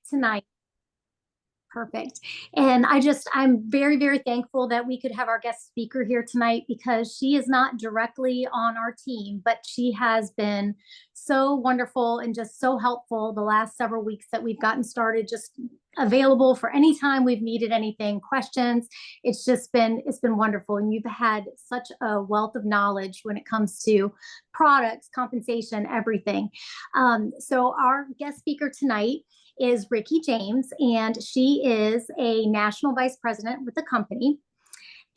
tonight. Perfect. And I'm very, very thankful that we could have our guest speaker here tonight because she is not directly on our team, but she has been so wonderful and just so helpful the last several weeks that we've gotten started, just available for any time we've needed anything, questions. It's been wonderful. And you've had such a wealth of knowledge when it comes to products, compensation, everything. So our guest speaker tonight is Rickie James, and she is a national vice president with the company.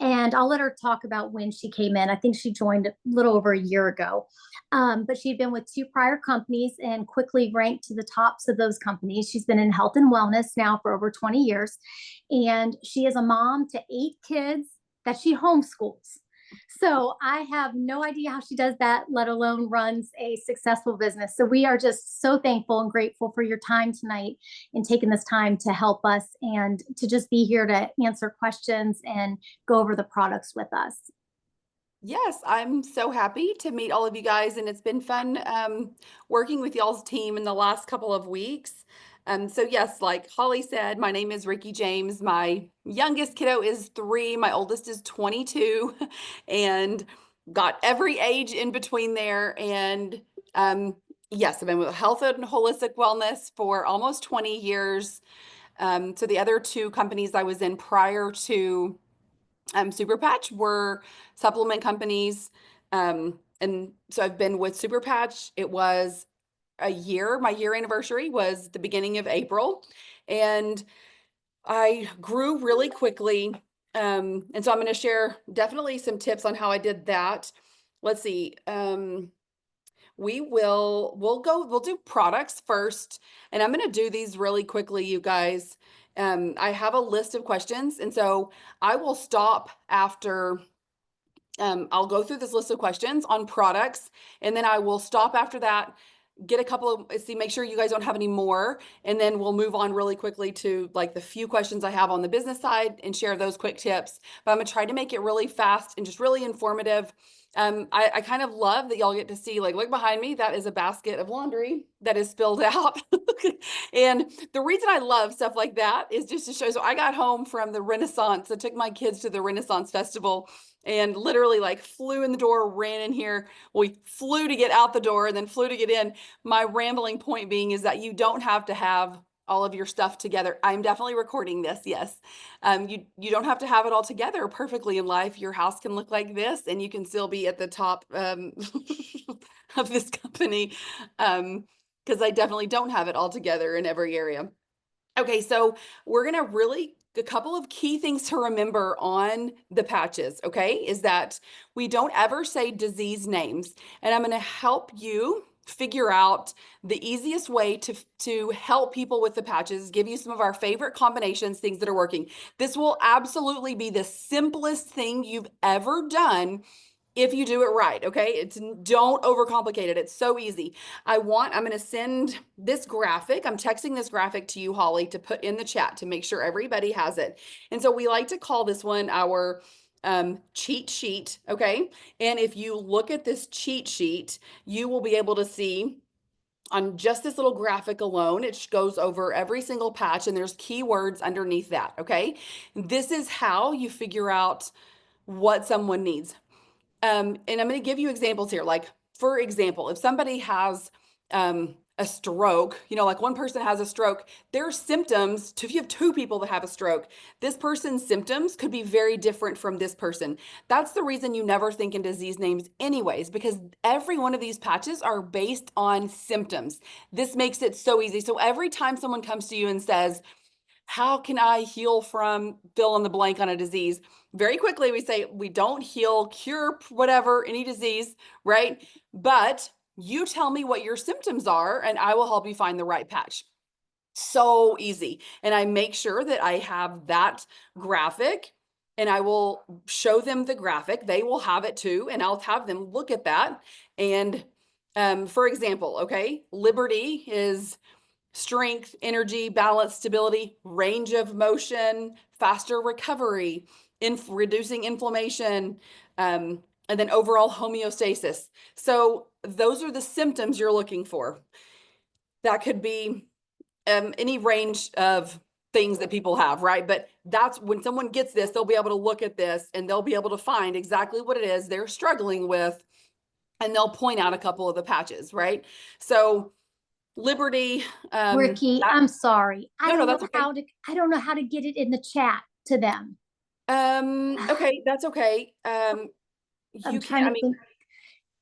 And I'll let her talk about when she came in. I think she joined a little over a year ago. But she'd been with two prior companies and quickly ranked to the tops of those companies. She's been in health and wellness now for over 20 years. And she is a mom to 8 kids that she homeschools. So I have no idea how she does that, let alone runs a successful business. So we are just so thankful and grateful for your time tonight and taking this time to help us and to just be here to answer questions and go over the products with us. Yes, I'm so happy to meet all of you guys, and it's been fun working with y'all's team in the last couple of weeks. So yes, like Holly said, my name is Rickie James. My youngest kiddo is 3, my oldest is 22, and got every age in between there. And yes, I've been with health and holistic wellness for almost 20 years. So the other 2 companies I was in prior to Super Patch were supplement companies. And so I've been with Super Patch. It was a year. My year anniversary was the beginning of April. And I grew really quickly. And so I'm going to share definitely some tips on how I did that. Let's see. We'll do products first, and I'm going to do these really quickly, you guys. I have a list of questions, and so I will stop after I'll go through this list of questions on products, and then I will stop after that, get a couple of, make sure you guys don't have any more, and then we'll move on really quickly to like the few questions I have on the business side and share those quick tips. But I'm gonna try to make it really fast and just really informative. I kind of love that y'all get to see, like, look behind me, that is a basket of laundry that is spilled out. And the reason I love stuff like that is just to show, so I got home from the Renaissance. I took my kids to the Renaissance Festival and literally like flew in the door, ran in here. We flew to get out the door and then flew to get in. My rambling point being is that you don't have to have all of your stuff together. I'm definitely recording this, yes. You don't have to have it all together perfectly in life. Your house can look like this and you can still be at the top of this company, because I definitely don't have it all together in every area. Okay, so we're going to a couple of key things to remember on the patches, okay, is that we don't ever say disease names. And I'm going to help you figure out the easiest way to help people with the patches, give you some of our favorite combinations, things that are working. This will absolutely be the simplest thing you've ever done if you do it right, okay? Don't overcomplicate it. It's so easy. I'm going to send this graphic. I'm texting this graphic to you, Holly, to put in the chat to make sure everybody has it. And so we like to call this one our cheat sheet, okay? And if you look at this cheat sheet, you will be able to see on just this little graphic alone, it goes over every single patch and there's keywords underneath that, okay? This is how you figure out what someone needs. And I'm going to give you examples here. Like, for example, if somebody has a stroke, like one person has a stroke, their symptoms, if you have 2 people that have a stroke, this person's symptoms could be very different from this person. That's the reason you never think in disease names anyways, because every one of these patches are based on symptoms. This makes it so easy. So every time someone comes to you and says, how can I heal from fill in the blank on a disease? Very quickly, we say we don't heal, cure, whatever, any disease, right? But you tell me what your symptoms are and I will help you find the right patch. So easy. And I make sure that I have that graphic and I will show them the graphic. They will have it too. And I'll have them look at that. And for example, okay, Liberty is strength, energy, balance, stability, range of motion, faster recovery, reducing inflammation, and then overall homeostasis. So those are the symptoms you're looking for. That could be any range of things that people have, right? But that's when someone gets this, they'll be able to look at this and they'll be able to find exactly what it is they're struggling with, and they'll point out a couple of the patches, right? So Liberty, Rickie, I'm sorry. no, no, that's okay. I don't know how to get it in the chat to them. Okay, that's okay. I'm You can, trying I to mean, think.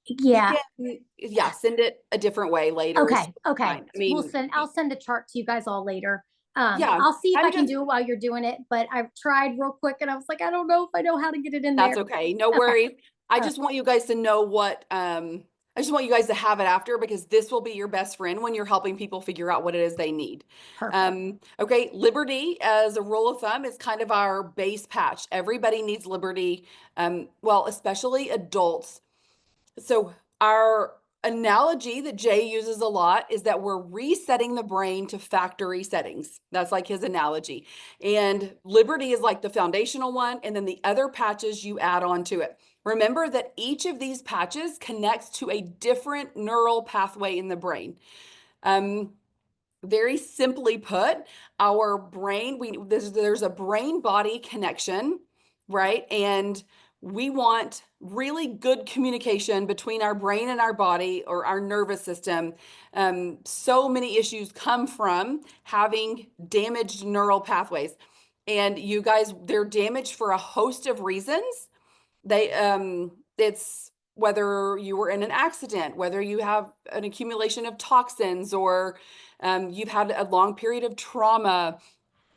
you Yeah. can, yeah, send it a different way later. It's Okay. Okay. fine. I mean, I'll send a chart to you guys all later. yeah, I'll see if I I'm can just, do it while you're doing it, but I've tried real quick and I was like, I don't know if I know how to get it in that's there. okay. No Okay. worries. I All right. just want you guys to know what, I just want you guys to have it after, because this will be your best friend when you're helping people figure out what it is they need. Perfect. Okay, Liberty, as a rule of thumb, is kind of our base patch. Everybody needs Liberty, well, especially adults. So our analogy that Jay uses a lot is that we're resetting the brain to factory settings. That's like his analogy. And Liberty is like the foundational one, and then the other patches you add on to it. Remember that each of these patches connects to a different neural pathway in the brain. Very simply put, our brain, there's a brain body connection, right? And we want really good communication between our brain and our body, or our nervous system. So many issues come from having damaged neural pathways. And you guys, they're damaged for a host of reasons. It's whether you were in an accident, whether you have an accumulation of toxins, or you've had a long period of trauma.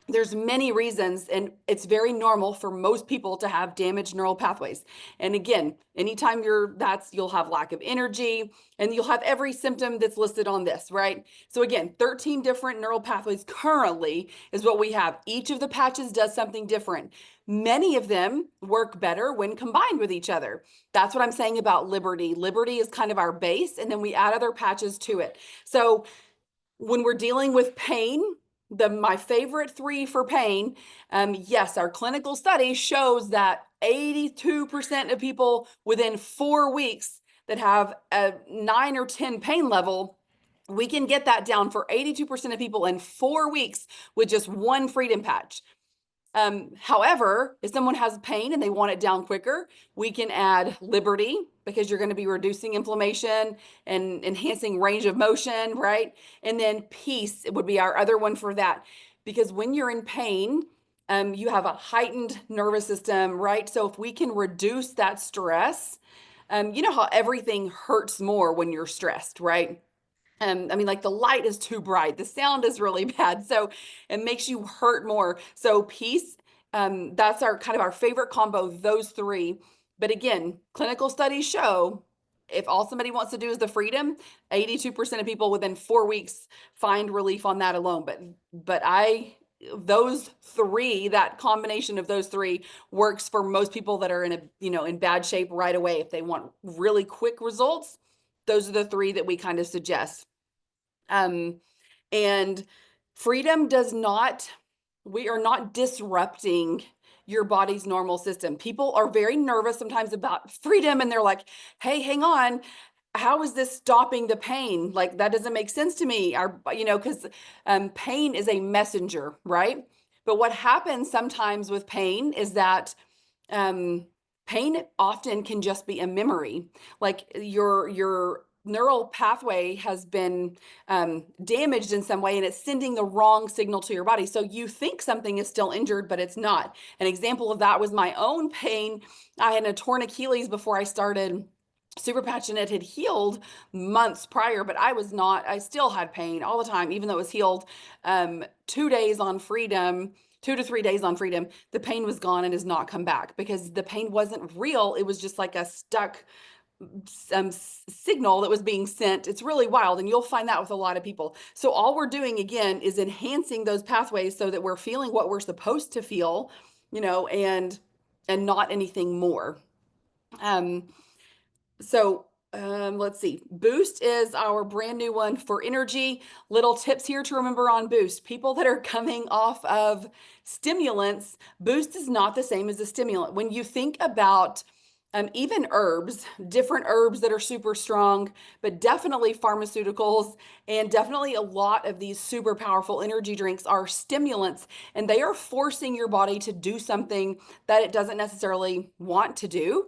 There's many reasons, and it's very normal for most people to have damaged neural pathways. And again, anytime you'll have lack of energy, and you'll have every symptom that's listed on this, right? So again, 13 different neural pathways currently is what we have. Each of the patches does something different. Many of them work better when combined with each other. That's what I'm saying about Liberty. Liberty is kind of our base, and then we add other patches to it. So when we're dealing with pain, my favorite three for pain, yes, our clinical study shows that 82% of people within 4 weeks that have a 9 or 10 pain level, we can get that down for 82% of people in 4 weeks with just one freedom patch. However, if someone has pain and they want it down quicker, we can add Liberty, because you're going to be reducing inflammation and enhancing range of motion, right? And then Peace, it would be our other one for that, because when you're in pain, you have a heightened nervous system, right? So if we can reduce that stress, you know how everything hurts more when you're stressed, right? I mean, like the light is too bright, the sound is really bad, so it makes you hurt more. So Peace, that's our kind of our favorite combo, those three. But again, clinical studies show if all somebody wants to do is the freedom, 82% of people within 4 weeks find relief on that alone. But those three, that combination of those three works for most people that are in bad shape right away. If they want really quick results, those are the three that we kind of suggest. And freedom we are not disrupting your body's normal system. People are very nervous sometimes about freedom, and they're like, hey, hang on. How is this stopping the pain? Like, that doesn't make sense to me. Because pain is a messenger, right? But what happens sometimes with pain is that pain often can just be a memory. Like your neural pathway has been damaged in some way, and it's sending the wrong signal to your body. So you think something is still injured, but it's not. An example of that was my own pain. I had a torn Achilles before I started super patch, and it had healed months prior, but I still had pain all the time, even though it was healed. 2 days on freedom, 2 to 3 days on freedom, the pain was gone and has not come back, because the pain wasn't real. It was just like a stuck signal that was being sent. It's really wild, and you'll find that with a lot of people. So all we're doing again is enhancing those pathways so that we're feeling what we're supposed to feel, and not anything more. Let's see. Boost is our brand new one for energy. Little tips here to remember on Boost. People that are coming off of stimulants, Boost is not the same as a stimulant. When you think about even herbs, different herbs that are super strong, but definitely pharmaceuticals, and definitely a lot of these super powerful energy drinks are stimulants, and they are forcing your body to do something that it doesn't necessarily want to do.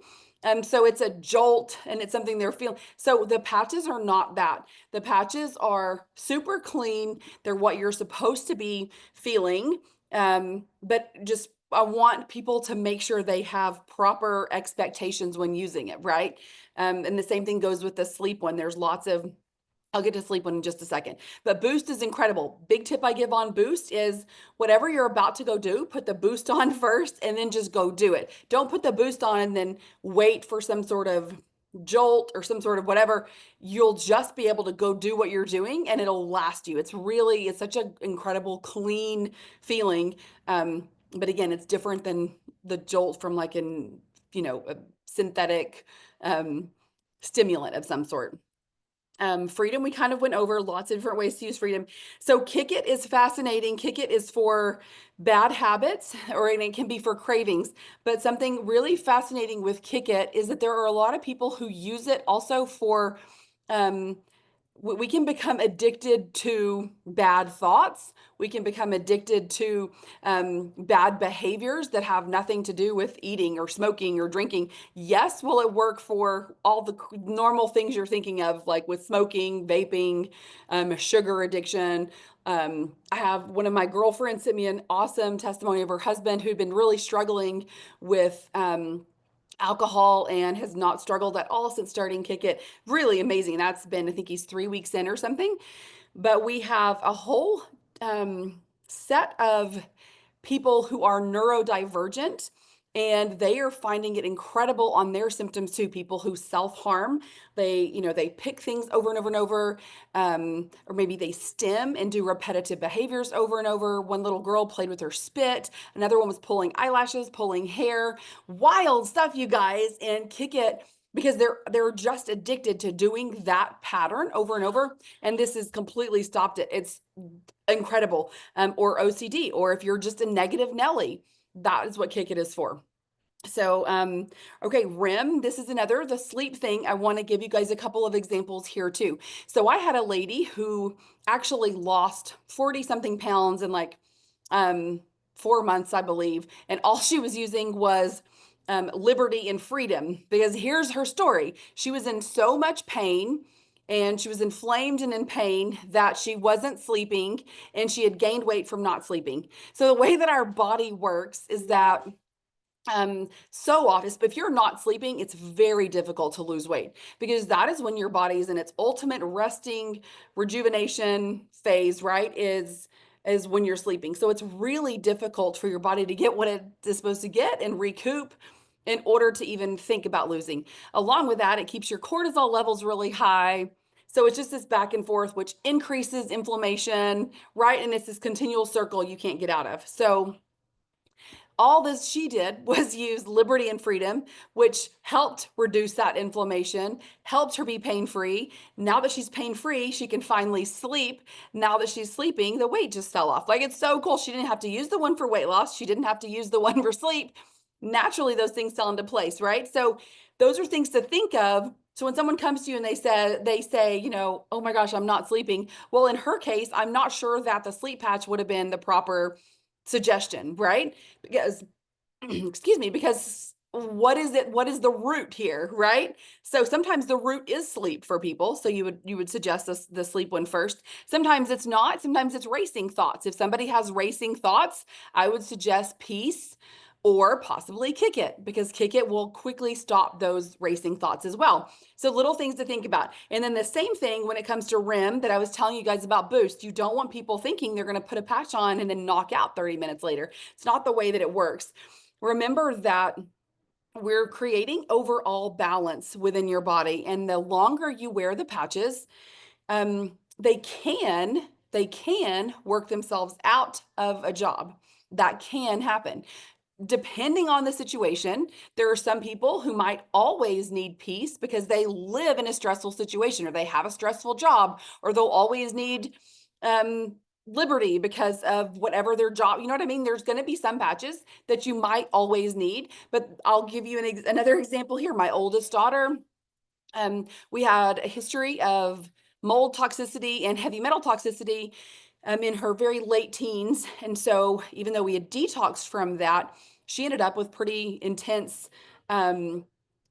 So it's a jolt and it's something they're feeling. So the patches are not that. The patches are super clean. They're what you're supposed to be feeling. But just I want people to make sure they have proper expectations when using it, right? And the same thing goes with the sleep one. There's lots of, I'll get to sleep one in just a second. But Boost is incredible. Big tip I give on Boost is whatever you're about to go do, put the Boost on first and then just go do it. Don't put the Boost on and then wait for some sort of jolt or some sort of whatever. You'll just be able to go do what you're doing and it'll last you. It's such an incredible, clean feeling. But again, it's different than the jolt from like a synthetic stimulant of some sort. Freedom, we kind of went over lots of different ways to use freedom. So Kick It is fascinating. Kick It is for bad habits, or it can be for cravings. But something really fascinating with Kick It is that there are a lot of people who use it also for um, we can become addicted to bad thoughts. We can become addicted to bad behaviors that have nothing to do with eating or smoking or drinking. Yes, will it work for all the normal things you're thinking of, like with smoking, vaping, sugar addiction? I have one of my girlfriends sent me an awesome testimony of her husband who'd been really struggling with alcohol and has not struggled at all since starting Kick It. Really amazing. That's been, I think he's 3 weeks in or something. But we have a whole set of people who are neurodivergent and they are finding it incredible on their symptoms too. People who self-harm, they pick things over and over and over, or maybe they stim and do repetitive behaviors over and over. One little girl played with her spit. Another one was pulling eyelashes, pulling hair, wild stuff, you guys. And Kick It, because they're just addicted to doing that pattern over and over. And this has completely stopped it. It's incredible. Or OCD, or if you're just a negative Nelly, that is what Kick It is for. So, okay, REM, this is the sleep thing. I want to give you guys a couple of examples here too. So I had a lady who actually lost 40 something pounds in like 4 months, I believe. And all she was using was liberty and freedom, because here's her story. She was in so much pain and she was inflamed and in pain that she wasn't sleeping and she had gained weight from not sleeping. So the way that our body works is that so often, but if you're not sleeping, it's very difficult to lose weight, because that is when your body is in its ultimate resting rejuvenation phase, right? Is when you're sleeping. So it's really difficult for your body to get what it is supposed to get and recoup in order to even think about losing. Along with that, it keeps your cortisol levels really high. So it's just this back and forth, which increases inflammation, right? And it's this continual circle you can't get out of. So all this she did was use liberty and freedom, which helped reduce that inflammation, helped her be pain-free. Now that she's pain-free, she can finally sleep. Now that she's sleeping, the weight just fell off. Like, it's so cool. She didn't have to use the one for weight loss. She didn't have to use the one for sleep. Naturally, those things fell into place, right? So those are things to think of. So when someone comes to you and they say, oh my gosh, I'm not sleeping. Well, in her case, I'm not sure that the sleep patch would have been the proper suggestion, right? Because excuse me, because what is it? What is the root here, right? So sometimes the root is sleep for people. So you would suggest the sleep one first. Sometimes it's not. Sometimes it's racing thoughts. If somebody has racing thoughts, I would suggest peace or possibly Kick It, because Kick It will quickly stop those racing thoughts as well. So little things to think about. And then the same thing when it comes to REM that I was telling you guys about Boost. You don't want people thinking they're going to put a patch on and then knock out 30 minutes later. It's not the way that it works. Remember that we're creating overall balance within your body. And the longer you wear the patches, they can work themselves out of a job. That can happen. Depending on the situation, there are some people who might always need peace because they live in a stressful situation, or they have a stressful job, or they'll always need Liberty because of whatever their job, you know what I mean? There's going to be some patches that you might always need, but I'll give you another example here. My oldest daughter, we had a history of mold toxicity and heavy metal toxicity in her very late teens. And so even though we had detoxed from that, she ended up with pretty intense um,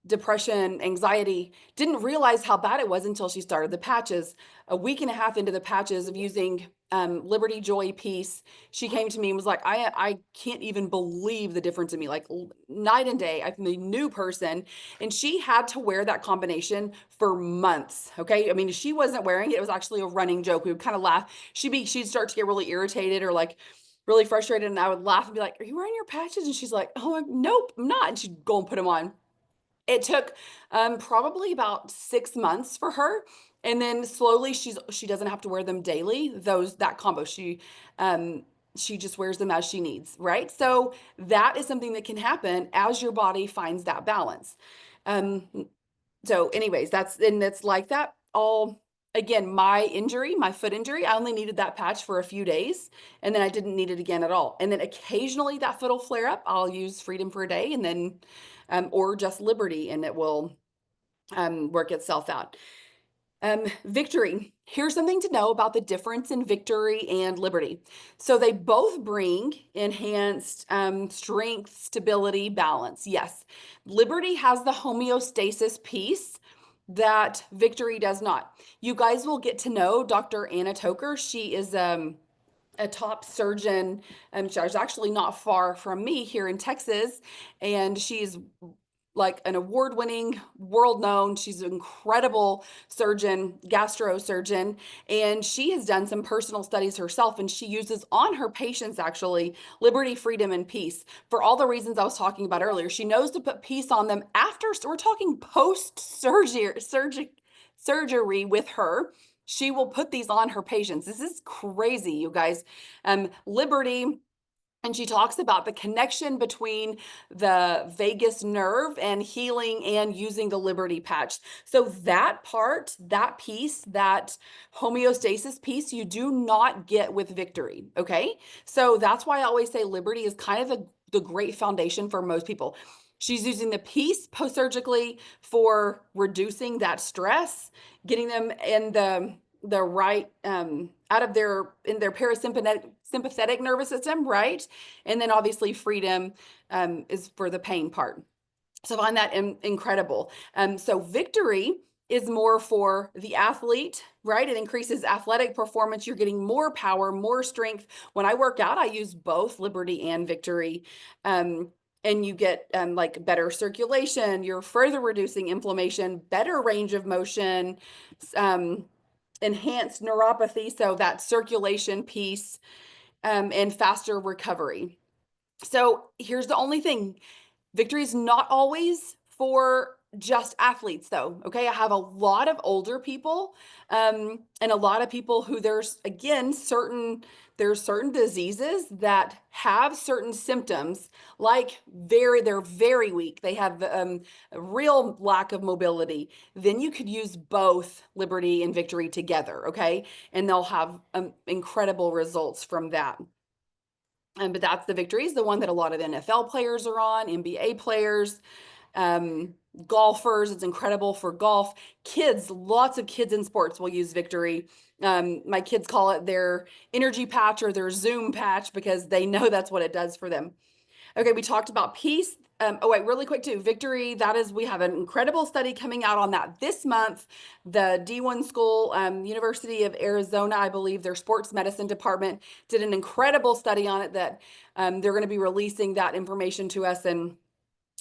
depression, anxiety. Didn't realize how bad it was until she started the patches. A week and a half into the patches of using Liberty Joy Peace, she came to me and was like, I can't even believe the difference in me. Like night and day, I'm a new person. And she had to wear that combination for months. Okay. I mean, she wasn't wearing it. It was actually a running joke. We would kind of laugh. She'd start to get really irritated or like really frustrated. And I would laugh and be like, are you wearing your patches? And she's like, oh, nope, I'm not. And she'd go and put them on. It took probably about 6 months for her. And then slowly she doesn't have to wear them daily, that combo. She just wears them as she needs, right? So that is something that can happen as your body finds that balance. Um, so anyways, that's like that. All again, my foot injury, I only needed that patch for a few days and then I didn't need it again at all. And then occasionally that foot will flare up. I'll use Freedom for a day and then or just Liberty and it will work itself out. Victory. Here's something to know about the difference in Victory and Liberty. So they both bring enhanced strength, stability, balance. Yes, Liberty has the homeostasis piece that Victory does not. You guys will get to know Dr. Anna Toker. She is a top surgeon. She's actually not far from me here in Texas, and she's like an award-winning, world-known, she's an incredible surgeon, gastrosurgeon, and she has done some personal studies herself, and she uses on her patients actually liberty, freedom, and peace for all the reasons I was talking about earlier. She knows to put peace on them after, so we're talking post-surgery with her. She will put these on her patients. This is crazy, you guys. Liberty, and she talks about the connection between the vagus nerve and healing and using the Liberty patch. So that part, that piece, that homeostasis piece, you do not get with Victory. Okay. So that's why I always say Liberty is kind of the great foundation for most people. She's using the piece post-surgically for reducing that stress, getting them in the right out of their parasympathetic nervous system, right? And then obviously freedom is for the pain part. So I find that incredible. So Victory is more for the athlete, right? It increases athletic performance. You're getting more power, more strength. When I work out, I use both Liberty and Victory. And you get like better circulation. You're further reducing inflammation, better range of motion, enhanced neuropathy, so that circulation piece, and faster recovery. So here's the only thing. Victory is not always for just athletes though. Okay. I have a lot of older people, and a lot of people who there's certain diseases that have certain symptoms, like they're very weak. They have a real lack of mobility. Then you could use both Liberty and Victory together. Okay. And they'll have incredible results from that. But that's the Victory is the one that a lot of NFL players are on, NBA players, golfers. It's incredible for golf. Kids, lots of kids in sports will use Victory. My kids call it their energy patch or their Zoom patch because they know that's what it does for them. Okay, we talked about peace. Oh, wait, really quick too. Victory, we have an incredible study coming out on that this month. The D1 school, University of Arizona, I believe their sports medicine department did an incredible study on it that they're going to be releasing that information to us, and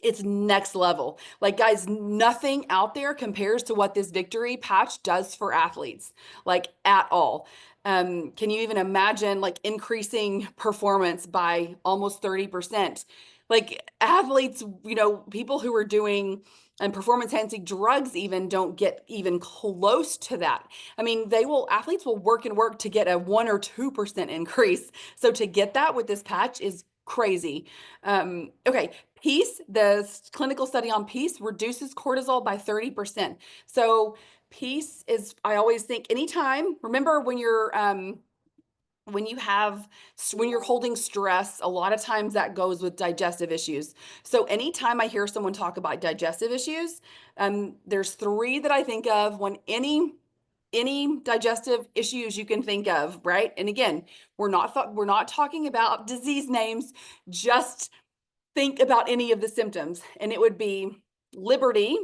it's next level. Like guys, nothing out there compares to what this Victory patch does for athletes, like at all. Can you even imagine like increasing performance by almost 30%? Like athletes, people who are doing performance enhancing drugs even don't get even close to that. I mean, athletes will work and work to get a 1 or 2% increase. So to get that with this patch is crazy. Okay, peace, the clinical study on peace reduces cortisol by 30%. So peace is, I always think anytime, remember when you're when you're holding stress, a lot of times that goes with digestive issues. So anytime I hear someone talk about digestive issues, there's three that I think of when any digestive issues you can think of, right? And again, we're not talking about disease names, just think about any of the symptoms, and it would be liberty,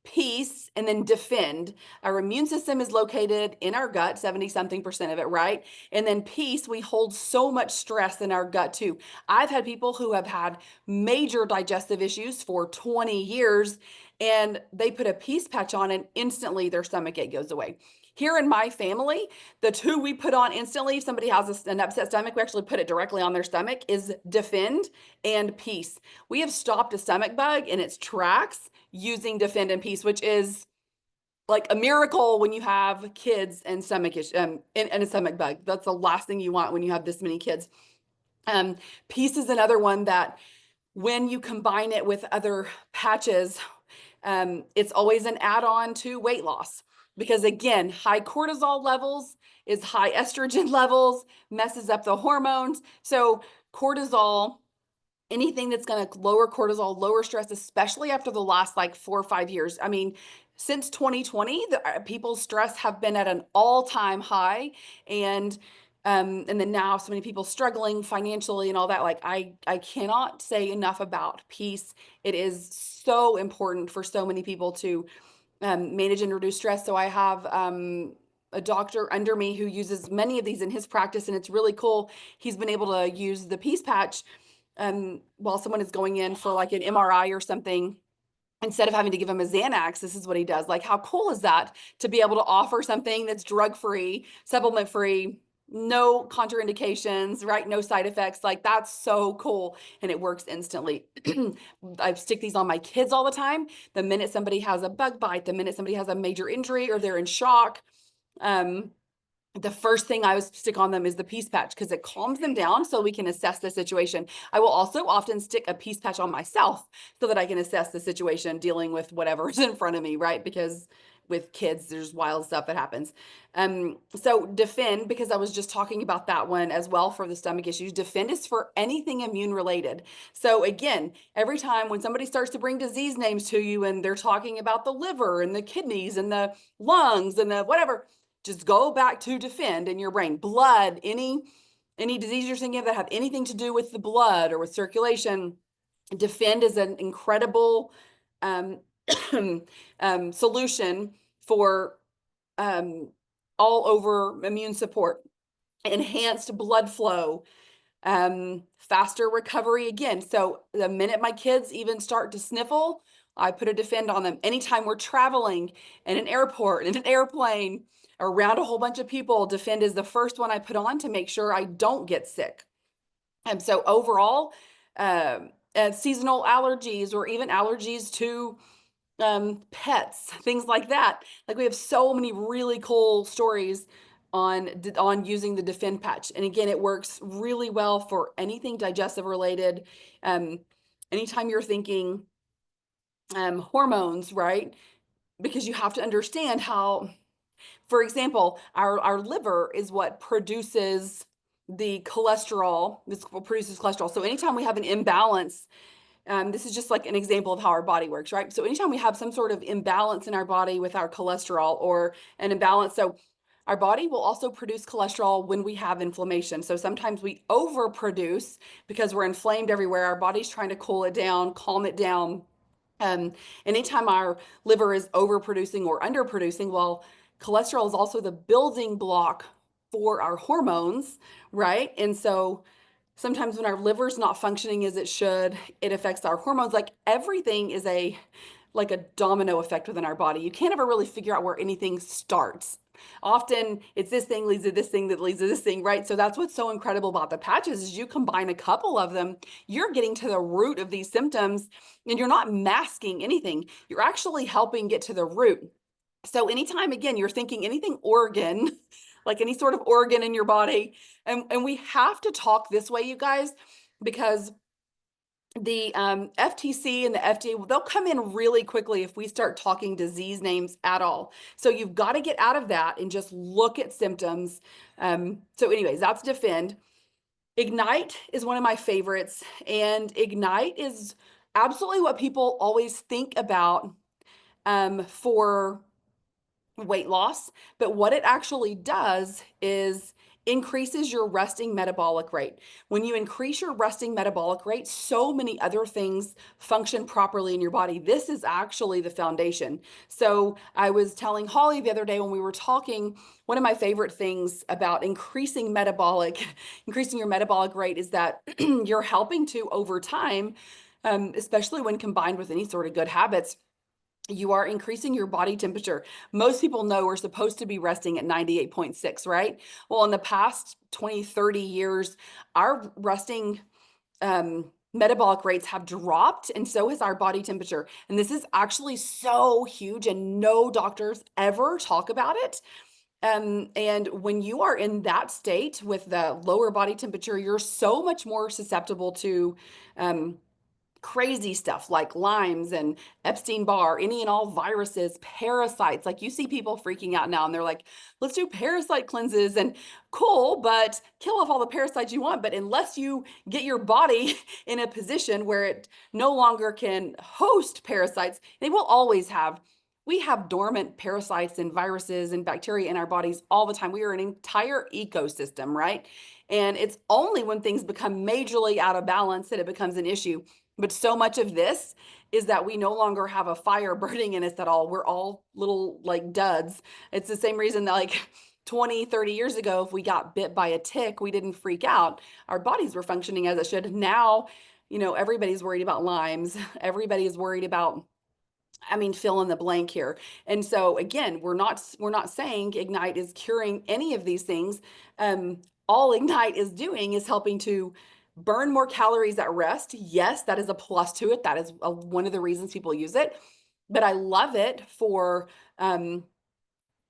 peace, and then defend. Our immune system is located in our gut, 70 something percent of it, right? And then peace, we hold so much stress in our gut too. I've had people who have had major digestive issues for 20 years, and they put a peace patch on, and instantly their stomach ache goes away. Here in my family, the two we put on instantly, if somebody has an upset stomach, we actually put it directly on their stomach, is defend and peace. We have stopped a stomach bug in its tracks using defend and peace, which is like a miracle when you have kids and stomach and a stomach bug. That's the last thing you want when you have this many kids. Peace is another one that when you combine it with other patches, it's always an add-on to weight loss, because again, high cortisol levels is high estrogen levels, messes up the hormones. So cortisol, anything that's going to lower cortisol, lower stress, especially after the last like 4 or 5 years. I mean, since 2020, people's stress have been at an all-time high, and then now so many people struggling financially and all that. Like I cannot say enough about peace. It is so important for so many people to manage and reduce stress. So I have a doctor under me who uses many of these in his practice, and it's really cool. He's been able to use the peace patch while someone is going in for like an MRI or something. Instead of having to give him a Xanax, this is what he does. Like, how cool is that to be able to offer something that's drug-free, supplement-free, no contraindications, right? No side effects. Like, that's so cool. And it works instantly. I stick these on my kids all the time. The minute somebody has a bug bite, the minute somebody has a major injury or they're in shock, the first thing I would stick on them is the peace patch, because it calms them down so we can assess the situation. I will also often stick a peace patch on myself so that I can assess the situation dealing with whatever's in front of me, right? Because with kids, there's wild stuff that happens. So defend, because I was just talking about that one as well for the stomach issues. Defend is for anything immune related. So again, every time when somebody starts to bring disease names to you and they're talking about the liver and the kidneys and the lungs and the whatever, just go back to defend in your brain. Blood, any disease you're thinking of that have anything to do with the blood or with circulation, defend is an incredible solution for all over immune support, enhanced blood flow, faster recovery again. So the minute my kids even start to sniffle, I put a defend on them. Anytime we're traveling in an airport, in an airplane, around a whole bunch of people, defend is the first one I put on to make sure I don't get sick. And so overall, seasonal allergies or even allergies to pets, things like that. Like, we have so many really cool stories on using the defend patch. And again, it works really well for anything digestive related. Anytime you're thinking hormones, right? Because you have to understand how, for example, our liver is what produces the cholesterol. This produces cholesterol. So anytime we have an imbalance, this is just like an example of how our body works, right? So anytime we have some sort of imbalance in our body with our cholesterol or an imbalance, so our body will also produce cholesterol when we have inflammation. So sometimes we overproduce because we're inflamed everywhere. Our body's trying to cool it down, calm it down. Anytime our liver is overproducing or underproducing, well, cholesterol is also the building block for our hormones, right? And so sometimes when our liver's not functioning as it should, it affects our hormones. Like, everything is like a domino effect within our body. You can't ever really figure out where anything starts. Often it's this thing leads to this thing that leads to this thing, right? So that's what's so incredible about the patches is you combine a couple of them, you're getting to the root of these symptoms, and you're not masking anything. You're actually helping get to the root. So anytime, again, you're thinking anything organ, like any sort of organ in your body, and we have to talk this way, you guys, because the FTC and the FDA, they'll come in really quickly if we start talking disease names at all. So you've got to get out of that and just look at symptoms. So anyways, that's Defend. Ignite is one of my favorites, and Ignite is absolutely what people always think about for weight loss, but what it actually does is increases your resting metabolic rate. When you increase your resting metabolic rate, so many other things function properly in your body. This is actually the foundation. So I was telling Holly the other day when we were talking, one of my favorite things about increasing your metabolic rate is that you're helping to over time, especially when combined with any sort of good habits, you are increasing your body temperature. Most people know we're supposed to be resting at 98.6, right? Well, in the past 20, 30 years, our resting metabolic rates have dropped, and so has our body temperature. And this is actually so huge, and no doctors ever talk about it. And when you are in that state with the lower body temperature, you're so much more susceptible to crazy stuff like Lyme's and Epstein-Barr, any and all viruses, parasites. Like you see people freaking out now and they're like, let's do parasite cleanses and cool, but kill off all the parasites you want. But unless you get your body in a position where it no longer can host parasites, they will always have. We have dormant parasites and viruses and bacteria in our bodies all the time. We are an entire ecosystem, right? And it's only when things become majorly out of balance that it becomes an issue. But so much of this is that we no longer have a fire burning in us at all. We're all little like duds. It's the same reason that like 20, 30 years ago, if we got bit by a tick, we didn't freak out. Our bodies were functioning as it should. Now, everybody's worried about Lyme's. Everybody is worried about, I mean, fill in the blank here. And so again, we're not saying Ignite is curing any of these things. All Ignite is doing is helping to burn more calories at rest. Yes, that is a plus to it. That is one of the reasons people use it. But I love it for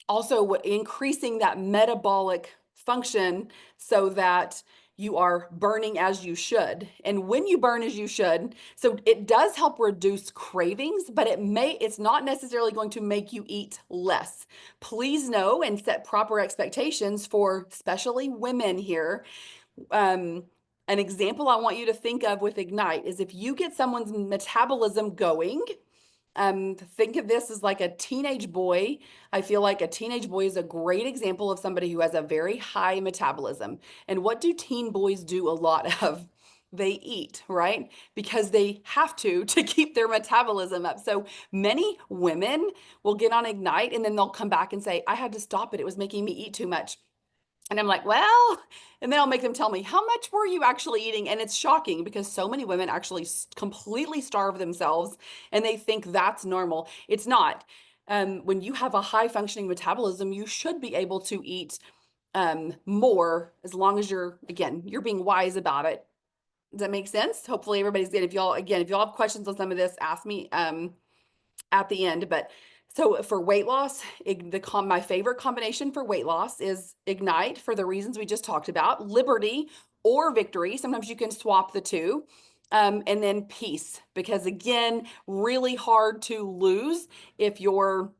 also increasing that metabolic function so that you are burning as you should. And when you burn as you should, so it does help reduce cravings, but it's not necessarily going to make you eat less. Please know and set proper expectations for especially women here. An example I want you to think of with Ignite is if you get someone's metabolism going, think of this as like a teenage boy. I feel like a teenage boy is a great example of somebody who has a very high metabolism. And what do teen boys do a lot of? They eat, right? Because they have to keep their metabolism up. So many women will get on Ignite and then they'll come back and say, I had to stop it. It was making me eat too much. And I'm like, well, and then I'll make them tell me, how much were you actually eating? And it's shocking because so many women actually completely starve themselves and they think that's normal. It's not. When you have a high functioning metabolism, you should be able to eat more as long as you're being wise about it. Does that make sense? Hopefully everybody's good. If y'all have questions on some of this, ask me at the end. But so for weight loss, my favorite combination for weight loss is Ignite for the reasons we just talked about, Liberty or Victory. Sometimes you can swap the two. And then Peace, because again, really hard to lose if your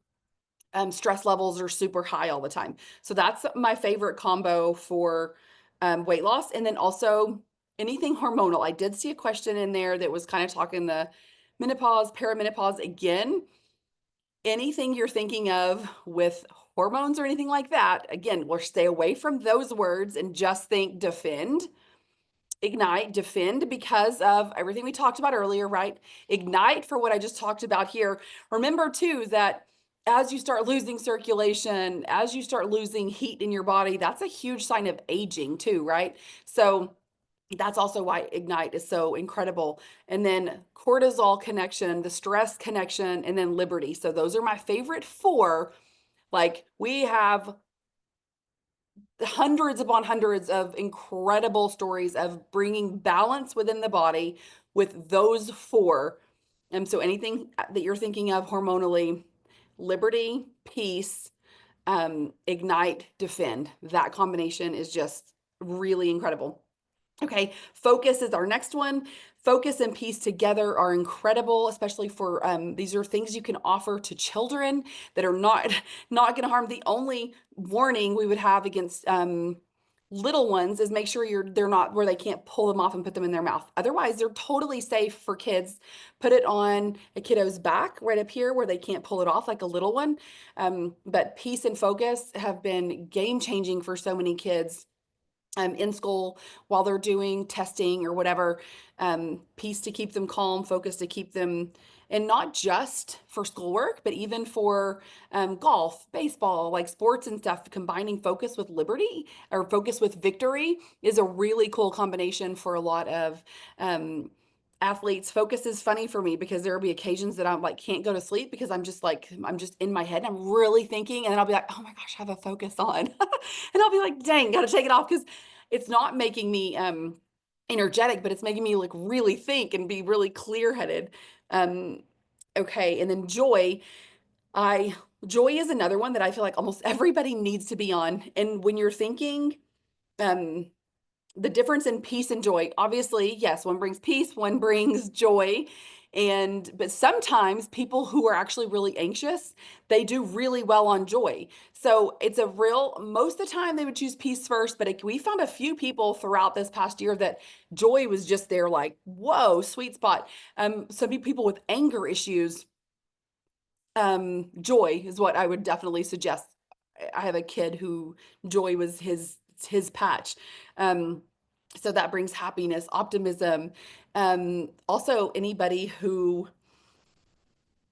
stress levels are super high all the time. So that's my favorite combo for weight loss. And then also anything hormonal. I did see a question in there that was kind of talking the menopause, perimenopause. Again, anything you're thinking of with hormones or anything like that, again, we'll stay away from those words and just think Defend, Ignite, Defend because of everything we talked about earlier, right? Ignite for what I just talked about here. Remember too that as you start losing circulation, as you start losing heat in your body, that's a huge sign of aging too, right? So that's also why Ignite is so incredible. And then cortisol connection, the stress connection, and then Liberty. So those are my favorite four. Like we have hundreds upon hundreds of incredible stories of bringing balance within the body with those four. And so anything that you're thinking of hormonally, Liberty, Peace, Ignite, Defend, that combination is just really incredible. Okay, focus is our next one. Focus and peace together are incredible, especially for these are things you can offer to children that are not not going to harm. The only warning we would have against little ones is make sure they're not where they can't pull them off and put them in their mouth. Otherwise, they're totally safe for kids. Put it on a kiddo's back right up here where they can't pull it off like a little one. But peace and focus have been game changing for so many kids in school while they're doing testing or whatever, piece to keep them calm, focus to keep them, and not just for schoolwork, but even for golf, baseball, like sports and stuff. Combining focus with liberty or focus with victory is a really cool combination for a lot of athletes. Focus is funny for me because there will be occasions that I'm like can't go to sleep because I'm just in my head and I'm really thinking, and then I'll be like, oh my gosh, I have a focus on. And I'll be like, dang, gotta take it off because it's not making me energetic, but it's making me like really think and be really clear-headed. Um, okay, and then I joy is another one that I feel like almost everybody needs to be on. And when you're thinking, um, the difference in peace and joy, obviously, yes, one brings peace, one brings joy. And but sometimes people who are actually really anxious, they do really well on joy. So it's a real, most of the time they would choose peace first, but we found a few people throughout this past year that joy was just their like, whoa, sweet spot. Some people with anger issues, joy is what I would definitely suggest. I have a kid who joy was his patch. So that brings happiness, optimism. Also anybody who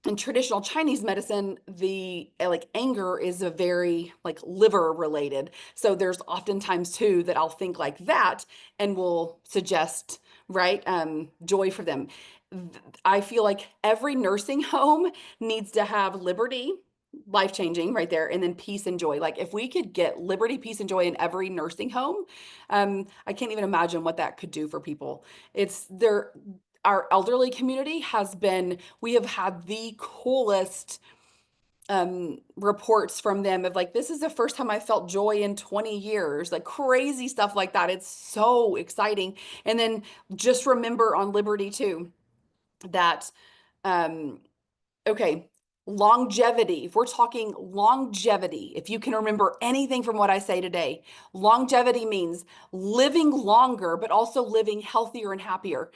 in traditional Chinese medicine, the like anger is a very like liver related. So there's oftentimes too that I'll think like that and will suggest, right, joy for them. I feel like every nursing home needs to have liberty, life changing right there, and then peace and joy. Like if we could get liberty, peace, and joy in every nursing home, I can't even imagine what that could do for people. It's there our elderly community has been, we have had the coolest reports from them of like, this is the first time I felt joy in 20 years, like crazy stuff like that. It's so exciting. And then just remember on Liberty too, that, um, okay, longevity. If we're talking longevity, if you can remember anything from what I say today, longevity means living longer, but also living healthier and happier.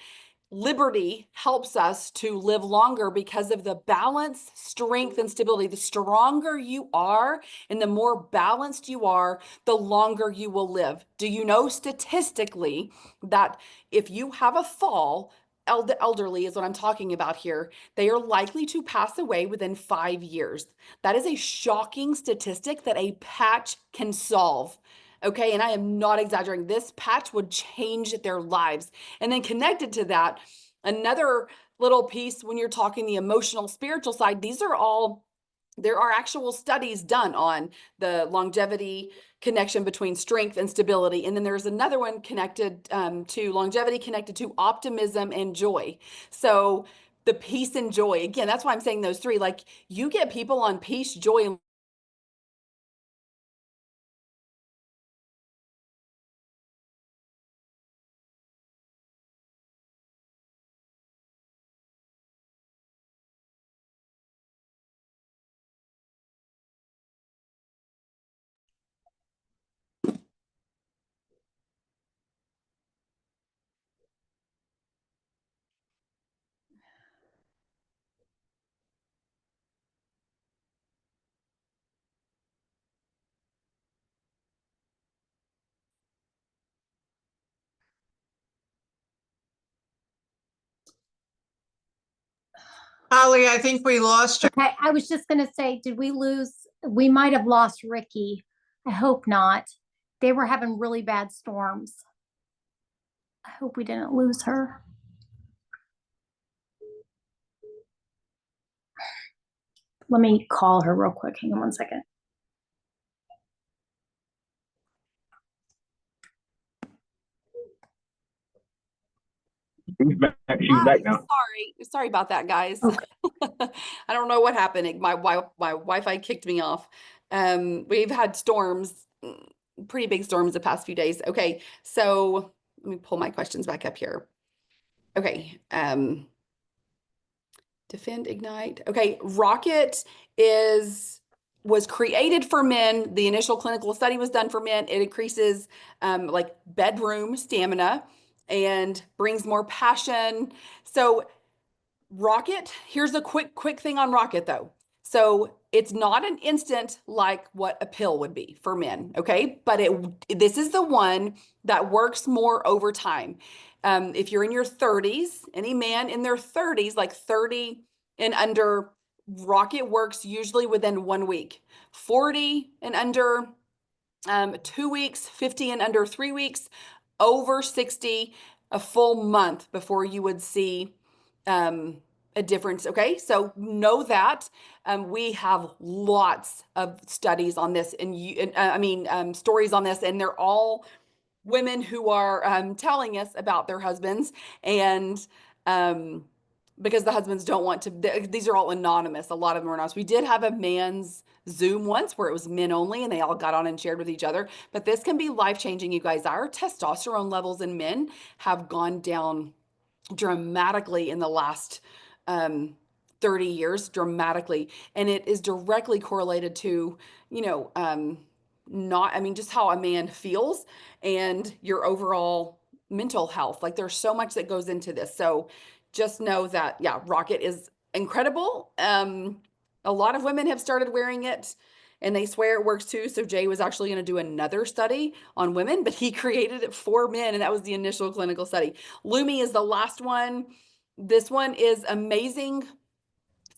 Liberty helps us to live longer because of the balance, strength, and stability. The stronger you are and the more balanced you are, the longer you will live. Do you know statistically that if you have a fall, the elderly is what I'm talking about here, they are likely to pass away within 5 years. That is a shocking statistic that a patch can solve. Okay, and I am not exaggerating. This patch would change their lives. And then connected to that, another little piece when you're talking the emotional, spiritual side, there are actual studies done on the longevity connection between strength and stability. And then there's another one connected to longevity, connected to optimism and joy. So the peace and joy, again, that's why I'm saying those three. Like you get people on peace, joy, and Holly, I think we lost you. Okay, I was just gonna say, did we lose? We might have lost Rickie. I hope not. They were having really bad storms. I hope we didn't lose her. Let me call her real quick. Hang on one second. She's back now. Sorry about that, guys. Okay. I don't know what happened. My Wi-Fi kicked me off. We've had storms, pretty big storms the past few days. Okay, so let me pull my questions back up here. Okay. Defend, ignite. Okay. Rocket was created for men. The initial clinical study was done for men. It increases like bedroom stamina and brings more passion. So Rocket, here's a quick thing on Rocket though. So it's not an instant like what a pill would be for men, okay? But this is the one that works more over time. If you're in your 30s, any man in their 30s, like 30 and under, Rocket works usually within 1 week. 40 and under, 2 weeks, 50 and under 3 weeks, over 60, a full month before you would see a difference. Okay, so know that we have lots of studies on this, and stories on this, and they're all women who are telling us about their husbands, and because the husbands don't want to, these are all anonymous. A lot of them are anonymous. We did have a man's Zoom once where it was men only and they all got on and shared with each other, but this can be life-changing, you guys. Our testosterone levels in men have gone down dramatically in the last 30 years, dramatically. And it is directly correlated to, just how a man feels and your overall mental health. Like there's so much that goes into this. So just know that, yeah, Rocket is incredible. A lot of women have started wearing it and they swear it works too. So Jay was actually going to do another study on women, but he created it for men, and that was the initial clinical study. Lumi is the last one. This one is amazing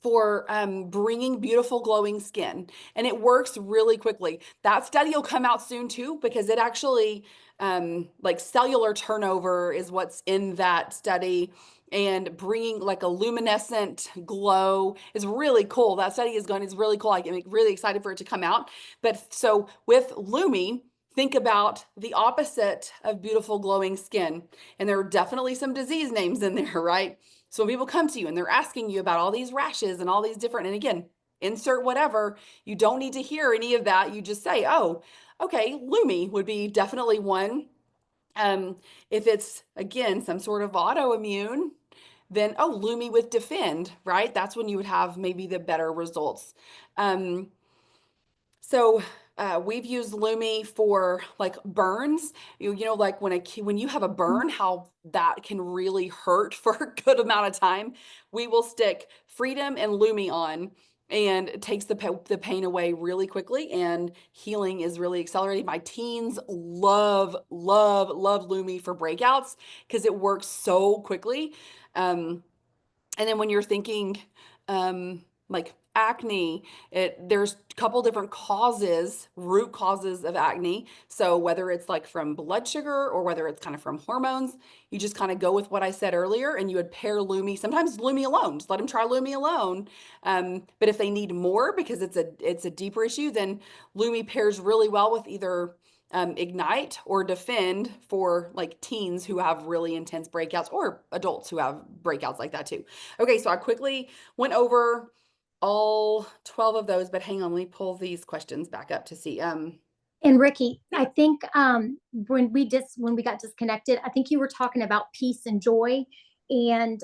for bringing beautiful glowing skin, and it works really quickly. That study will come out soon too, because it actually like cellular turnover is what's in that study, and bringing like a luminescent glow is really cool. That study is really cool. I'm really excited for it to come out. But so with Lumi, think about the opposite of beautiful glowing skin, and there are definitely some disease names in there, right? So when people come to you and they're asking you about all these rashes and all these different, and again, insert whatever, you don't need to hear any of that. You just say, oh, okay, Lumi would be definitely one. If it's, again, some sort of autoimmune, then, oh, Lumi with Defend, right? That's when you would have maybe the better results. So we've used Lumi for like burns. Like when you have a burn, how that can really hurt for a good amount of time. We will stick Freedom and Lumi on, and it takes the pain away really quickly, and healing is really accelerated. My teens love Lumi for breakouts because it works so quickly. And then when you're thinking like acne, there's a couple different root causes of acne. So whether it's like from blood sugar or whether it's kind of from hormones, you just kind of go with what I said earlier, and you would pair Lumi, sometimes Lumi alone, just let them try Lumi alone. But if they need more because it's a deeper issue, then Lumi pairs really well with either Ignite or Defend for like teens who have really intense breakouts, or adults who have breakouts like that too. Okay, so I quickly went over all 12 of those, but hang on, let me pull these questions back up to see. And Rickie, I think when we got disconnected, I think you were talking about peace and joy, and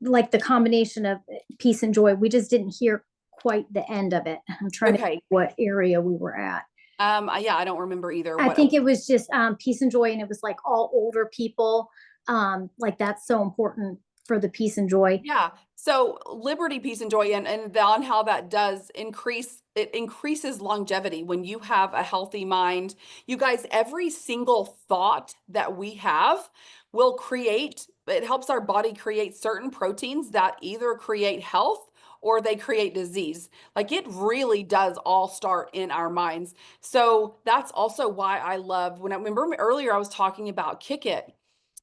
like the combination of peace and joy. We just didn't hear quite the end of it. I'm trying to think what area we were at. Yeah, I don't remember either. I think it was just peace and joy, and it was like all older people. Like that's so important for the peace and joy. Yeah. So liberty, peace, and joy, and on how that does increases longevity when you have a healthy mind. You guys, every single thought that we have will it helps our body create certain proteins that either create health or they create disease. Like it really does all start in our minds. So that's also why I love, when I remember earlier I was talking about Kick It.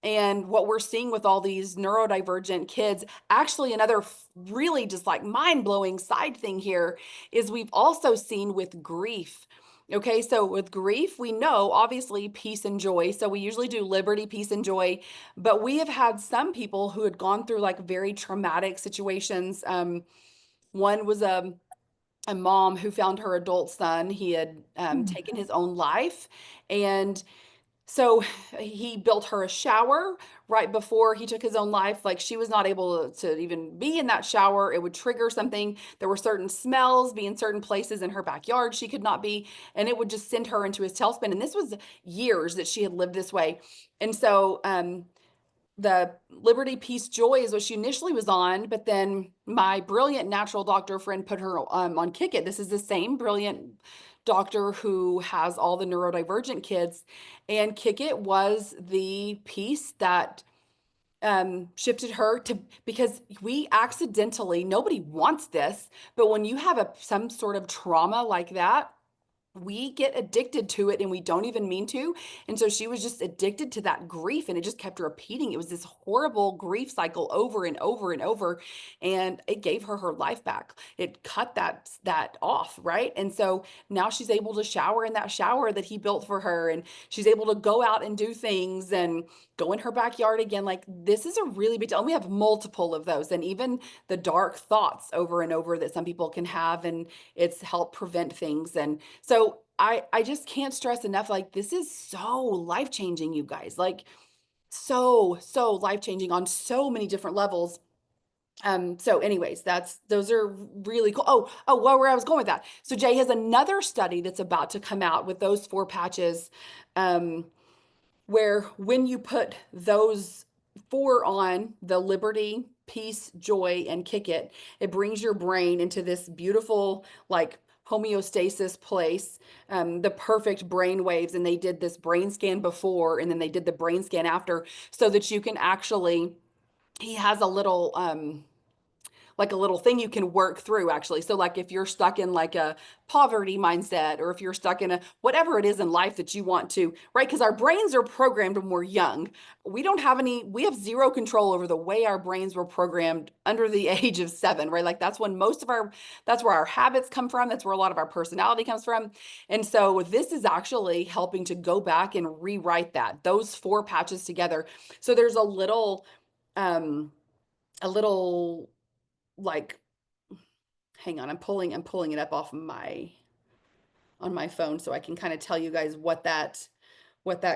And what we're seeing with all these neurodivergent kids, actually another really just like mind-blowing side thing here is we've also seen with grief. Okay, so with grief, we know obviously peace and joy. So we usually do liberty, peace, and joy. But we have had some people who had gone through like very traumatic situations. One was a mom who found her adult son. He had taken his own life. And So he built her a shower right before he took his own life. Like she was not able to even be in that shower. It would trigger something. There were certain smells, be in certain places in her backyard she could not be, and it would just send her into his tailspin. And this was years that she had lived this way. And so the Liberty, Peace, Joy is what she initially was on, but then my brilliant natural doctor friend put her on Kick It. This is the same brilliant doctor who has all the neurodivergent kids, and Kick It was the piece that shifted her to, because we accidentally, nobody wants this, but when you have some sort of trauma like that, we get addicted to it and we don't even mean to. And so she was just addicted to that grief, and it just kept repeating. It was this horrible grief cycle over and over and over. And it gave her her life back. It cut that off, right? And so now she's able to shower in that shower that he built for her, and she's able to go out and do things and go in her backyard again. Like, this is a really big deal. And we have multiple of those, and even the dark thoughts over and over that some people can have, and it's helped prevent things. And so I just can't stress enough, like, this is so life-changing, you guys, like so life-changing on so many different levels. So anyways, those are really cool. Where I was going with that. So Jay has another study that's about to come out with those 4 patches, where when you put those 4 on, the Liberty, Peace, Joy, and Kick It, it brings your brain into this beautiful, like, homeostasis place, the perfect brain waves. And they did this brain scan before, and then they did the brain scan after, so that you can actually, he has a little, like a little thing you can work through, actually. So like if you're stuck in like a poverty mindset, or if you're stuck in a whatever it is in life that you want to, right? Because our brains are programmed when we're young. We have 0 control over the way our brains were programmed under the age of 7, right? Like that's when that's where our habits come from. That's where a lot of our personality comes from. And so this is actually helping to go back and rewrite those 4 patches together. So there's a little, like, hang on, I'm pulling it up off on my phone so I can kind of tell you guys what that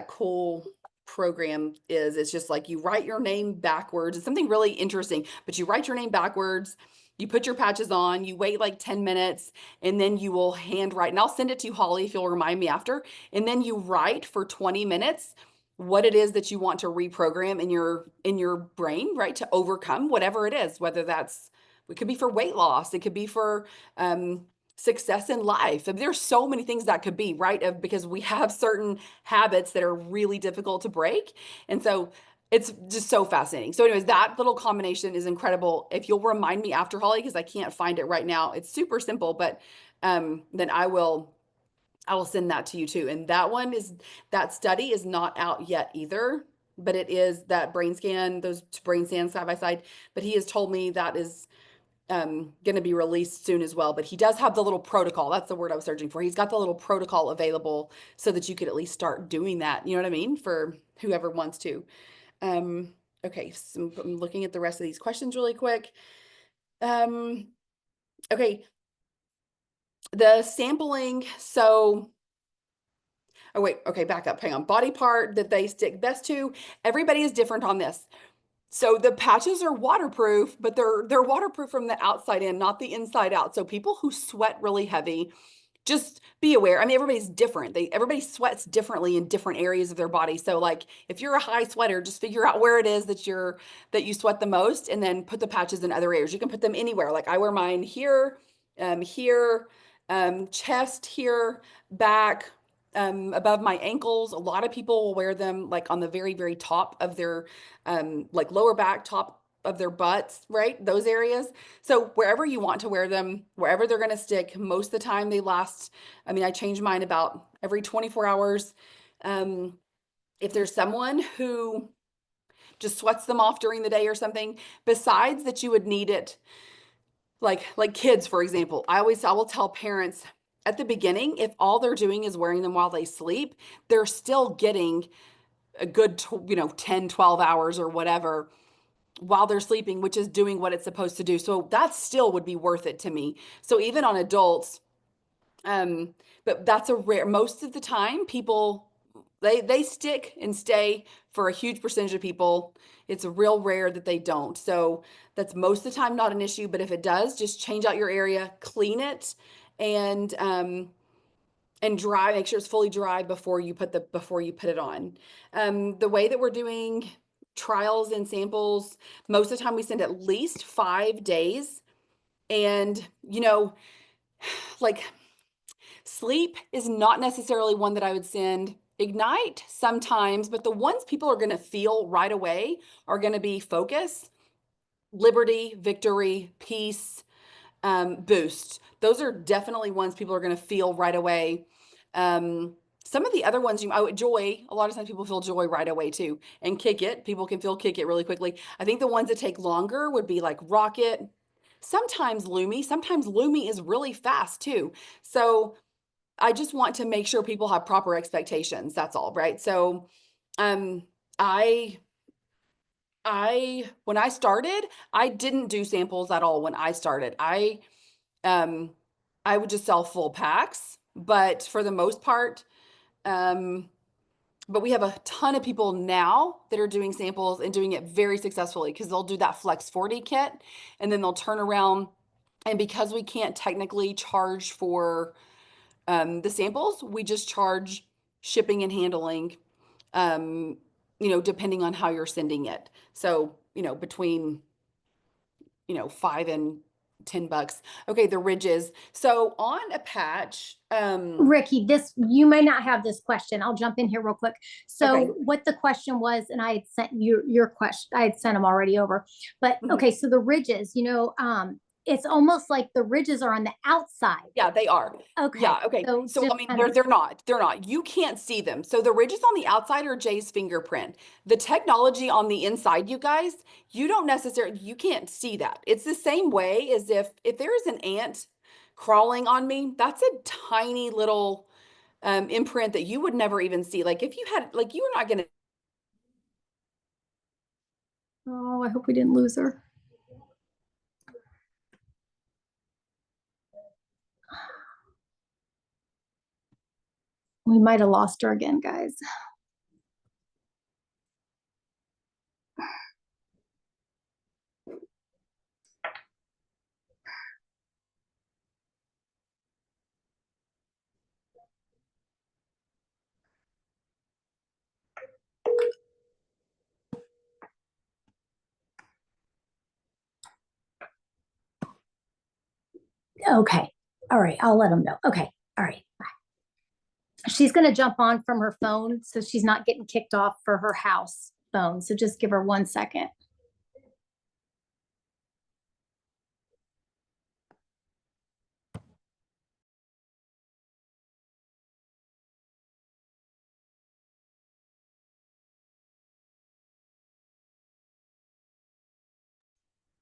cool program is. It's just like you write your name backwards. It's something really interesting, but you write your name backwards, you put your patches on, you wait like 10 minutes, and then you will handwrite. And I'll send it to you, Holly, if you'll remind me after. And then you write for 20 minutes what it is that you want to reprogram in your brain, right? To overcome whatever it is, whether it could be for weight loss, it could be for success in life. There's so many things that could be, right? Because we have certain habits that are really difficult to break. And so it's just so fascinating. So anyways, that little combination is incredible. If you'll remind me after, Holly, because I can't find it right now. It's super simple, but then I will send that to you too. And that study is not out yet either, but it is that brain scan, those brain scans side by side. But he has told me that is going to be released soon as well. But he does have the little protocol. That's the word I was searching for. He's got the little protocol available so that you could at least start doing that. You know what I mean? For whoever wants to. Okay, so I'm looking at the rest of these questions really quick. Okay, the sampling. So, oh wait, okay, back up. Hang on. Body part that they stick best to. Everybody is different on this. So the patches are waterproof, but they're waterproof from the outside in, not the inside out. So people who sweat really heavy, just be aware. I mean, everybody's different. Everybody sweats differently in different areas of their body. So like if you're a high sweater, just figure out where it is that you sweat the most, and then put the patches in other areas. You can put them anywhere. Like I wear mine here, here, chest here, back, above my ankles. A lot of people will wear them like on the very, very top of their, like lower back, top of their butts, right? Those areas. So wherever you want to wear them, wherever they're going to stick, most of the time they last. I mean, I change mine about every 24 hours. If there's someone who just sweats them off during the day or something, besides that you would need it, like kids, for example, I will tell parents at the beginning, if all they're doing is wearing them while they sleep, they're still getting a good, 10, 12 hours or whatever while they're sleeping, which is doing what it's supposed to do. So that still would be worth it to me. So even on adults, but that's most of the time people They stick and stay for a huge percentage of people. It's real rare that they don't. So that's most of the time not an issue, but if it does, just change out your area, clean it, and dry, make sure it's fully dry before you put it on. The way that we're doing trials and samples, most of the time we send at least 5 days. And, like, sleep is not necessarily one that I would send. Ignite sometimes, but the ones people are going to feel right away are going to be focus, liberty, victory, peace, boost. Those are definitely ones people are going to feel right away. Some of the other ones, joy, a lot of times people feel joy right away too. And kick it, people can feel kick it really quickly. I think the ones that take longer would be like rocket, sometimes Lumi is really fast too. So I just want to make sure people have proper expectations. That's all, right? So, I when I started, I didn't do samples at all when I started. Um I would just sell full packs, but for the most part, but we have a ton of people now that are doing samples and doing it very successfully because they'll do that Flex 40 kit and then they'll turn around, and because we can't technically charge for the samples, we just charge shipping and handling, depending on how you're sending it. So, between, 5 and $10. Okay, the ridges. So on a patch, Rickie, you may not have this question. I'll jump in here real quick. So okay. what the question was, and I had sent your question, I had sent them already over. But okay, so the ridges, it's almost like the ridges are on the outside. Yeah, they are. Okay. Yeah, okay. So I mean, they're not. You can't see them. So the ridges on the outside are Jay's fingerprint. The technology on the inside, you guys, you can't see that. It's the same way as if there is an ant crawling on me, that's a tiny little imprint that you would never even see. Like if you had, like, you were not gonna. Oh, I hope we didn't lose her. We might have lost her again, guys. Okay. All right. I'll let them know. Okay. All right. Bye. She's going to jump on from her phone, so she's not getting kicked off for her house phone. So just give her 1 second.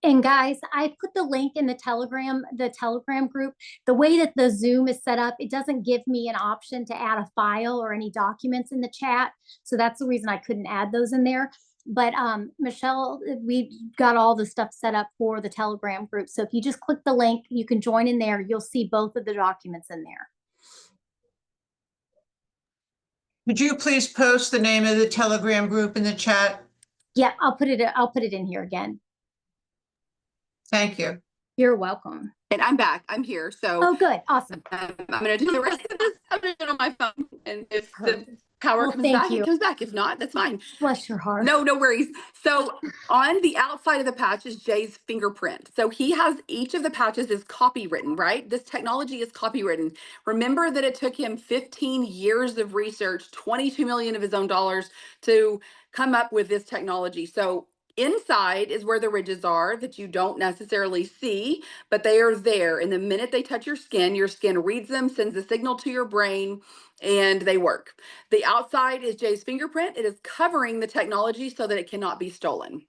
And guys, I put the link in the Telegram group. The way that the Zoom is set up, it doesn't give me an option to add a file or any documents in the chat. So that's the reason I couldn't add those in there. But Michelle, we got all the stuff set up for the Telegram group. So if you just click the link, you can join in there. You'll see both of the documents in there. Could you please post the name of the Telegram group in the chat? Yeah, I'll put it in here again. Thank you. You're welcome. And I'm back. I'm here. So Oh, good. Awesome. I'm going to do the rest of this. I'm going to do it on my phone. And if the power Well, comes thank back, you. it comes back. If not, that's fine. Bless your heart. No worries. So on the outside of the patch is Jay's fingerprint. So he has, each of the patches is copywritten, right? This technology is copywritten. Remember that it took him 15 years of research, 22 million of his own dollars to come up with this technology. So inside is where the ridges are that you don't necessarily see, but they are there. And the minute they touch your skin reads them, sends a signal to your brain, and they work. The outside is Jay's fingerprint. It is covering the technology so that it cannot be stolen.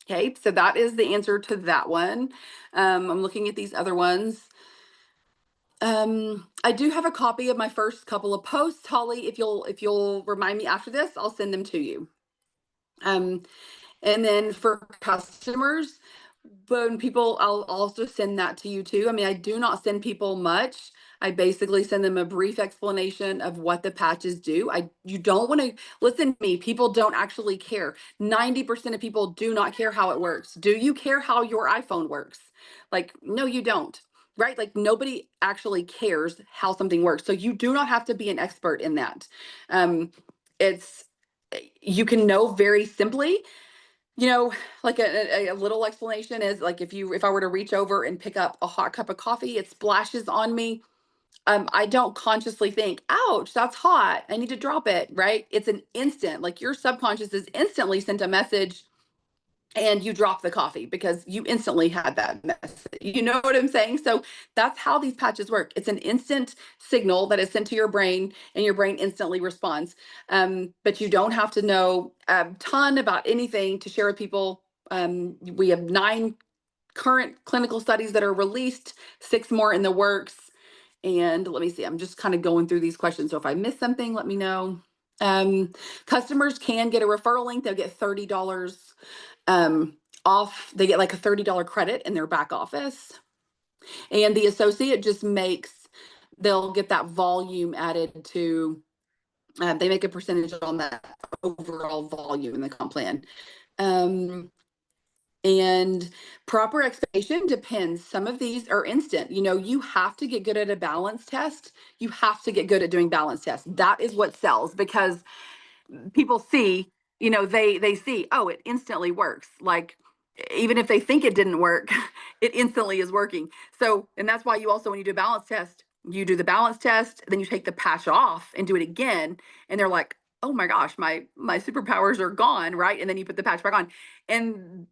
Okay, so that is the answer to that one. I'm looking at these other ones. I do have a copy of my first couple of posts, Holly. If you'll remind me after this, I'll send them to you. And then for customers, when people, I'll also send that to you too. I mean, I do not send people much. I basically send them a brief explanation of what the patches do. You don't want to listen to me. People don't actually care. 90% of people do not care how it works. Do you care how your iPhone works? Like, no, you don't. Right? Like nobody actually cares how something works. So you do not have to be an expert in that. It's you can know very simply, you know, like a little explanation is like if I were to reach over and pick up a hot cup of coffee, it splashes on me. I don't consciously think, ouch, that's hot. I need to drop it, right? It's an instant, like your subconscious is instantly sent a message and you drop the coffee because you instantly had that message. You know what I'm saying? So that's how these patches work. It's an instant signal that is sent to your brain and your brain instantly responds. But you don't have to know a ton about anything to share with people. We have 9 current clinical studies that are released, 6 more in the works. And let me see, I'm just kind of going through these questions. So if I miss something, let me know. Customers can get a referral link. They'll get $30 off. They get like a $30 credit in their back office. And the associate just they'll get that volume added to, they make a percentage on that overall volume in the comp plan. And proper expectation depends. Some of these are instant. You know, you have to get good at a balance test. You have to get good at doing balance tests. That is what sells, because people see, you know, they see, oh, it instantly works. Like even if they think it didn't work, it instantly is working. So, and that's why you also, when you do a balance test, you do the balance test, then you take the patch off and do it again. And they're like, oh my gosh, my superpowers are gone, right? And then you put the patch back on. And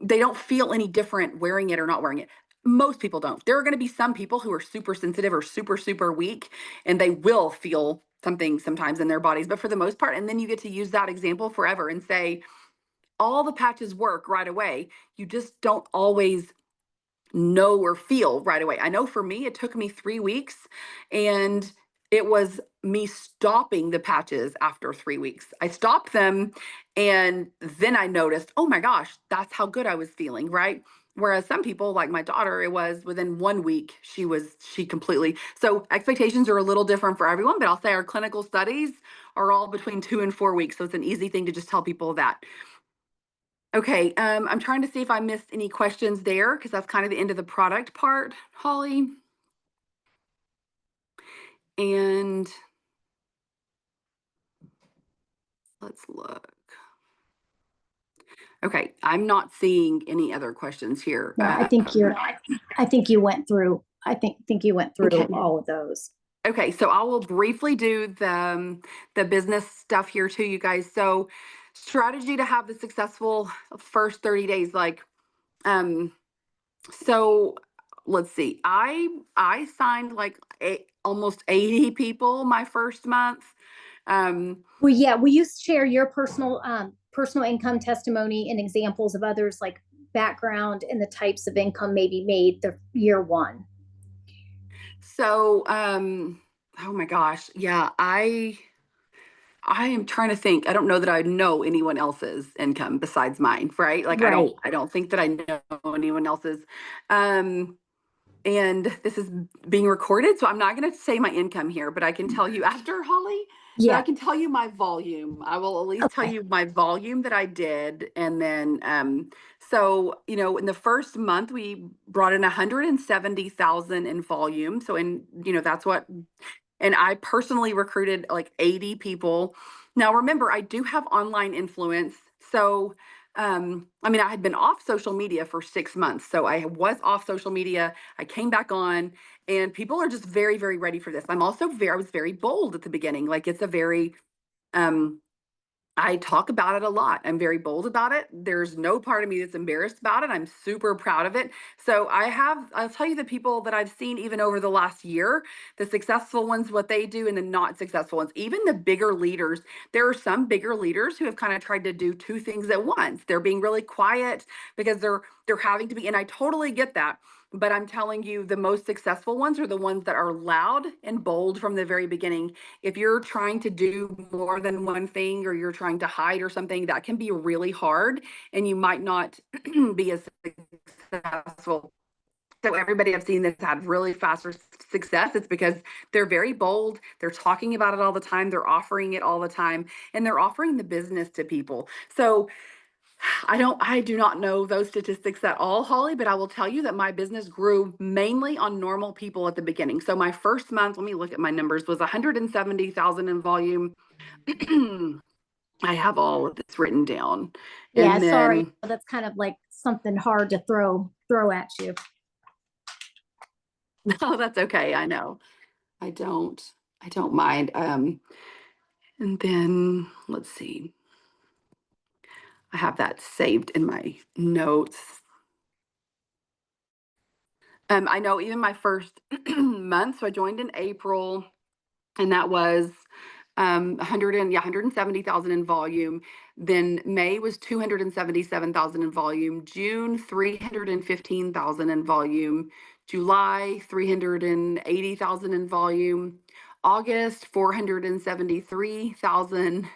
they don't feel any different wearing it or not wearing it. Most people don't. There are going to be some people who are super sensitive or super, super weak, and they will feel something sometimes in their bodies. But for the most part, and then you get to use that example forever and say, all the patches work right away. You just don't always know or feel right away. I know for me, it took me 3 weeks, and it was me stopping the patches after 3 weeks. I stopped them, and then I noticed, oh my gosh, that's how good I was feeling, right? Whereas some people, like my daughter, it was within 1 week, she completely. So expectations are a little different for everyone, but I'll say our clinical studies are all between 2 and 4 weeks. So it's an easy thing to just tell people that. Okay, I'm trying to see if I missed any questions there, because that's kind of the end of the product part, Holly. And let's look. Okay, I'm not seeing any other questions here. Yeah, I think you went through, you went through Okay. all of those. Okay, so I will briefly do the business stuff here too, you guys. So strategy to have the successful first 30 days, like, so let's see, I signed like almost 80 people my first month. Well, yeah, will you share your personal income testimony and examples of others, like background and the types of income maybe made the year 1? So, oh my gosh, yeah, I am trying to think. I don't know that I know anyone else's income besides mine, right? Like Right. I don't think that I know anyone else's. And this is being recorded, so I'm not going to say my income here, but I can tell you after, Holly. But I Yeah. can tell you my volume. I will at least tell Okay. you my volume that I did. And then, so, you know, in the first month, we brought in 170,000 in volume. So that's what, and I personally recruited like 80 people. Now, remember, I do have online influence. So, I mean, I had been off social media for 6 months. So I was off social media. I came back on, and people are just very, very ready for this. I was very bold at the beginning. Like it's a very, I talk about it a lot. I'm very bold about it. There's no part of me that's embarrassed about it. I'm super proud of it. So I'll tell you the people that I've seen even over the last year, the successful ones, what they do, and the not successful ones, even the bigger leaders. There are some bigger leaders who have kind of tried to do 2 things at once. They're being really quiet because they're having to be, and I totally get that. But I'm telling you, the most successful ones are the ones that are loud and bold from the very beginning. If you're trying to do more than one thing, or you're trying to hide or something, that can be really hard, and you might not be as successful. So everybody I've seen that's had really fast success, it's because they're very bold. They're talking about it all the time. They're offering it all the time, and they're offering the business to people. So I do not know those statistics at all, Holly, but I will tell you that my business grew mainly on normal people at the beginning. So my first month, let me look at my numbers, was 170,000 in volume. I have all of this written down. Yeah, And sorry. then, That's kind of like something hard to throw at you. oh, that's okay. I know. I don't, I don't mind. And then let's see. I have that saved in my notes. I know even my first month, so I joined in April, and that was 170,000 in volume. Then May was 277,000 in volume. June 315,000 in volume. July 380,000 in volume. August 473,000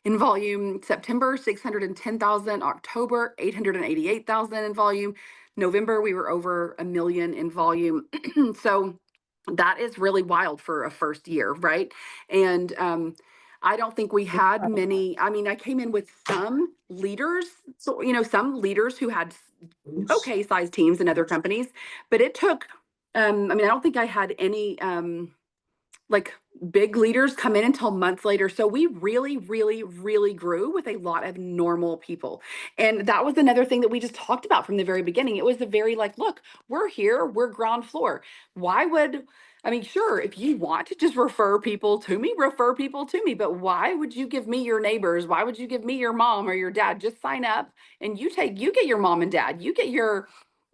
in volume. September 610,000. October 888,000 in volume. November we were over a million in volume. So that is really wild for a first year, right? And I don't think we had many. I mean, I came in with some leaders, so some leaders who had okay sized teams in other companies, but it took. I mean, I don't think I had any like big leaders come in until months later. So we really, really, really grew with a lot of normal people. And that was another thing that we just talked about from the very beginning. It was the very like, look, we're here, we're ground floor. Why would, I mean, sure, if you want to just refer people to me, refer people to me. But why would you give me your neighbors? Why would you give me your mom or your dad? Just sign up and you get your mom and dad, you get your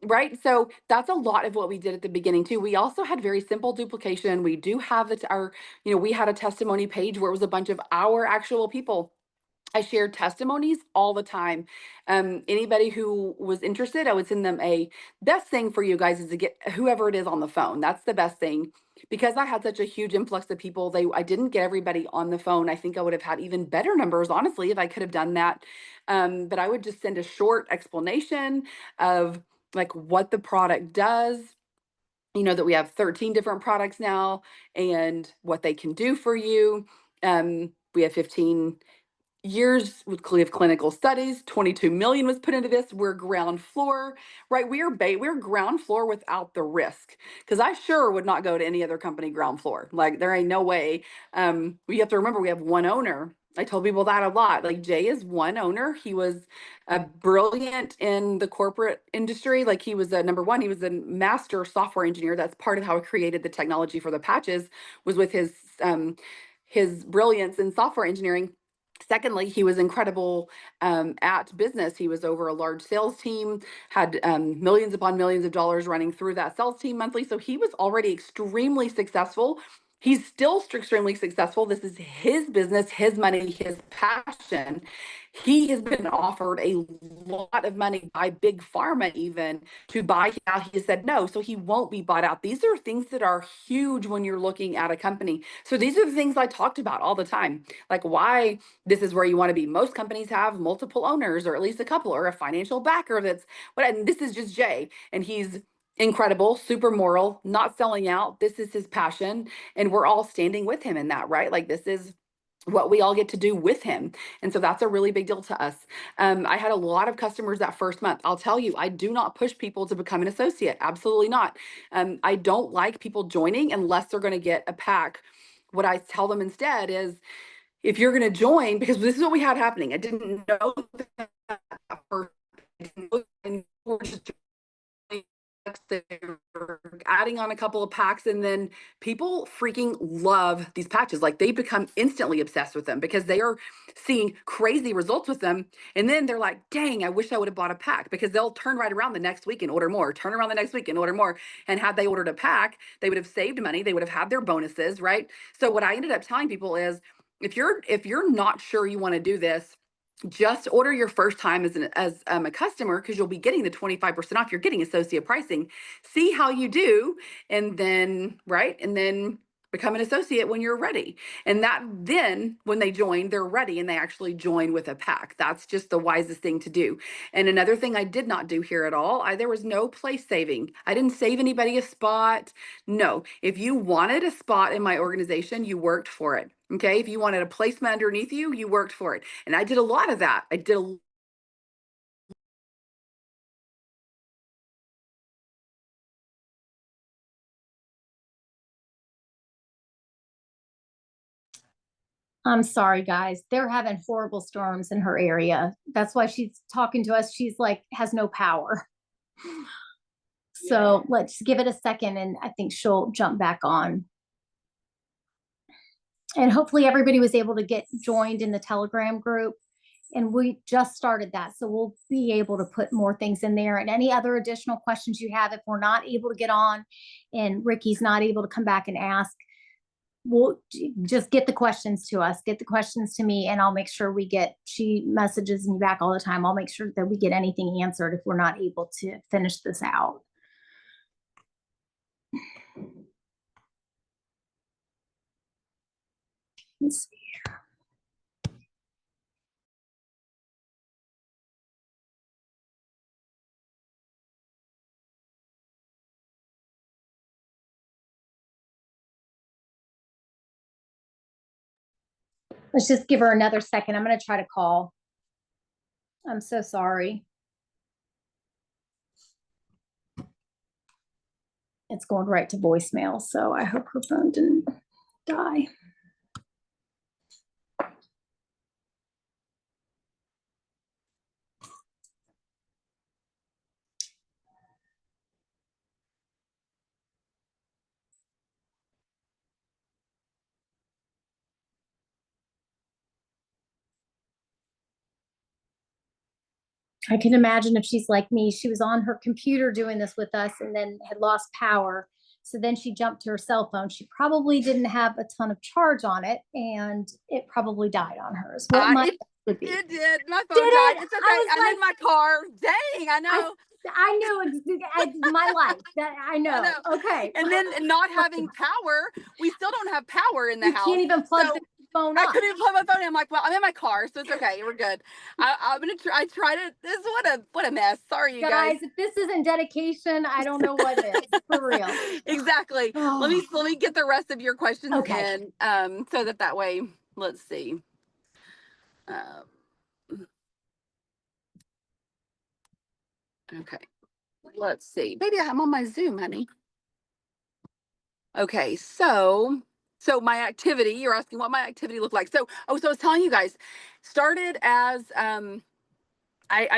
right. So that's a lot of what we did at the beginning too. We also had very simple duplication. We do have our, we had a testimony page where it was a bunch of our actual people. I shared testimonies all the time. Anybody who was interested, I would send them best thing for you guys is to get whoever it is on the phone. That's the best thing. Because I had such a huge influx of people, I didn't get everybody on the phone. I think I would have had even better numbers, honestly, if I could have done that. But I would just send a short explanation of like what the product does, that we have 13 different products now and what they can do for you. We have 15 years with clinical studies. 22 million was put into this. We're ground floor, right? We're ground floor without the risk, because I sure would not go to any other company ground floor. Like there ain't no way. We have to remember we have one owner. I told people that a lot. Like Jay is one owner. He was brilliant in the corporate industry. Like he was number one. He was a master software engineer. That's part of how he created the technology for the patches, was with his brilliance in software engineering. Secondly, he was incredible at business. He was over a large sales team, had millions upon millions of dollars running through that sales team monthly. So he was already extremely successful. He's still extremely successful. This is his business, his money, his passion. He has been offered a lot of money by big pharma even to buy him out. He said no, so he won't be bought out. These are things that are huge when you're looking at a company. So these are the things I talked about all the time, like why this is where you want to be. Most companies have multiple owners, or at least a couple, or a financial backer that's what. And this is just Jay, and he's incredible, super moral, not selling out. This is his passion, and we're all standing with him in that, right? Like this is what we all get to do with him. And so that's a really big deal to us. I had a lot of customers that first month. I'll tell you, I do not push people to become an associate. Absolutely not. I don't like people joining unless they're going to get a pack. What I tell them instead is, if you're going to join, because this is what we had happening. I didn't know that at first. I didn't know, and we're just adding on a couple of packs, and then people freaking love these patches. Like they become instantly obsessed with them because they are seeing crazy results with them. And then they're like, dang, I wish I would have bought a pack, because they'll turn right around the next week and order more, turn around the next week and order more. And had they ordered a pack, they would have saved money. They would have had their bonuses, right? So what I ended up telling people is, if you're not sure you want to do this, just order your first time as a customer, because you'll be getting the 25% off. You're getting associate pricing. See how you do, and then right, and then become an associate when you're ready. And that then when they join, they're ready and they actually join with a pack. That's just the wisest thing to do. And another thing I did not do here at all, there was no place saving. I didn't save anybody a spot. No, if you wanted a spot in my organization, you worked for it. Okay. If you wanted a placement underneath you, you worked for it. And I did a lot of that. I'm sorry, guys. They're having horrible storms in her area. That's why she's talking to us. She's like, has no power. So let's give it a second and I think she'll jump back on. And hopefully everybody was able to get joined in the Telegram group. And we just started that. So we'll be able to put more things in there and any other additional questions you have. If we're not able to get on and Rickie's not able to come back and ask, we'll just get the questions to us, get the questions to me, and I'll make sure she messages me back all the time. I'll make sure that we get anything answered if we're not able to finish this out. Let's see here. Let's just give her another second. I'm going to try to call. I'm so sorry. It's going right to voicemail, so I hope her phone didn't die. I can imagine if she's like me, she was on her computer doing this with us and then had lost power. So then she jumped to her cell phone. She probably didn't have a ton of charge on it and it probably died on hers. It did. My phone died. It's okay. I'm in my car. Dang, I know. I knew it's my life. I know. Okay. And then not having power, we still don't have power in the house. You can't even plug the phone up. I couldn't plug my phone in. I'm like, well, I'm in my car, so it's okay. We're good. I'm gonna try. I tried it. What a mess. Sorry, you guys. If this isn't dedication, I don't know what is. For real. Exactly. Oh. Let me get the rest of your questions in, so that way. Let's see. Okay. Let's see. Baby, I'm on my Zoom, honey. Okay, so my activity, you're asking what my activity looked like. So I was telling you guys, started as I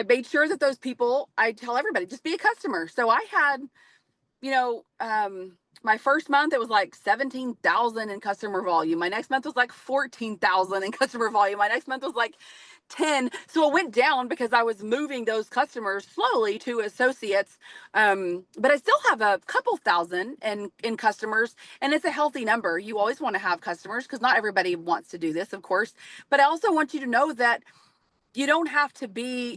made sure that those people, I tell everybody, just be a customer. So I had, my first month, it was like 17,000 in customer volume. My next month was like 14,000 in customer volume. My next month was like 10. So it went down because I was moving those customers slowly to associates. But I still have a couple thousand in customers, and it's a healthy number. You always want to have customers because not everybody wants to do this, of course. But I also want you to know that you don't have to be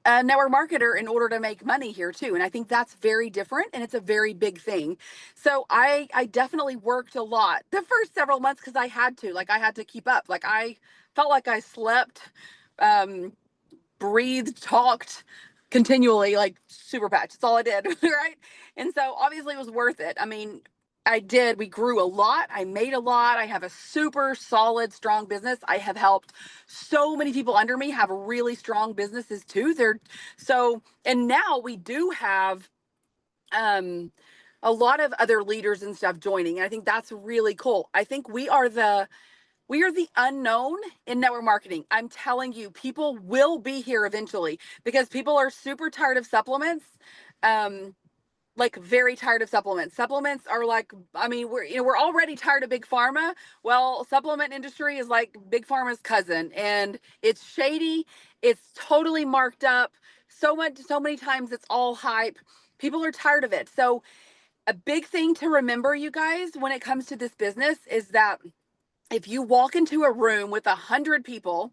a network marketer in order to make money here too. And I think that's very different and it's a very big thing. So I definitely worked a lot the first several months because I had to keep up. Like I felt like I slept, breathed, talked continually, like super patch. That's all I did. Right. And so obviously it was worth it. I mean, we grew a lot. I made a lot. I have a super solid, strong business. I have helped so many people under me have really strong businesses too. And now we do have, a lot of other leaders and stuff joining. And I think that's really cool. I think we are the unknown in network marketing. I'm telling you, people will be here eventually because people are super tired of supplements. Like very tired of supplements. Supplements are like, I mean, we're already tired of big pharma. Well, supplement industry is like big pharma's cousin, and it's shady. It's totally marked up so many times. It's all hype. People are tired of it. So a big thing to remember, you guys, when it comes to this business is that if you walk into a room with 100 people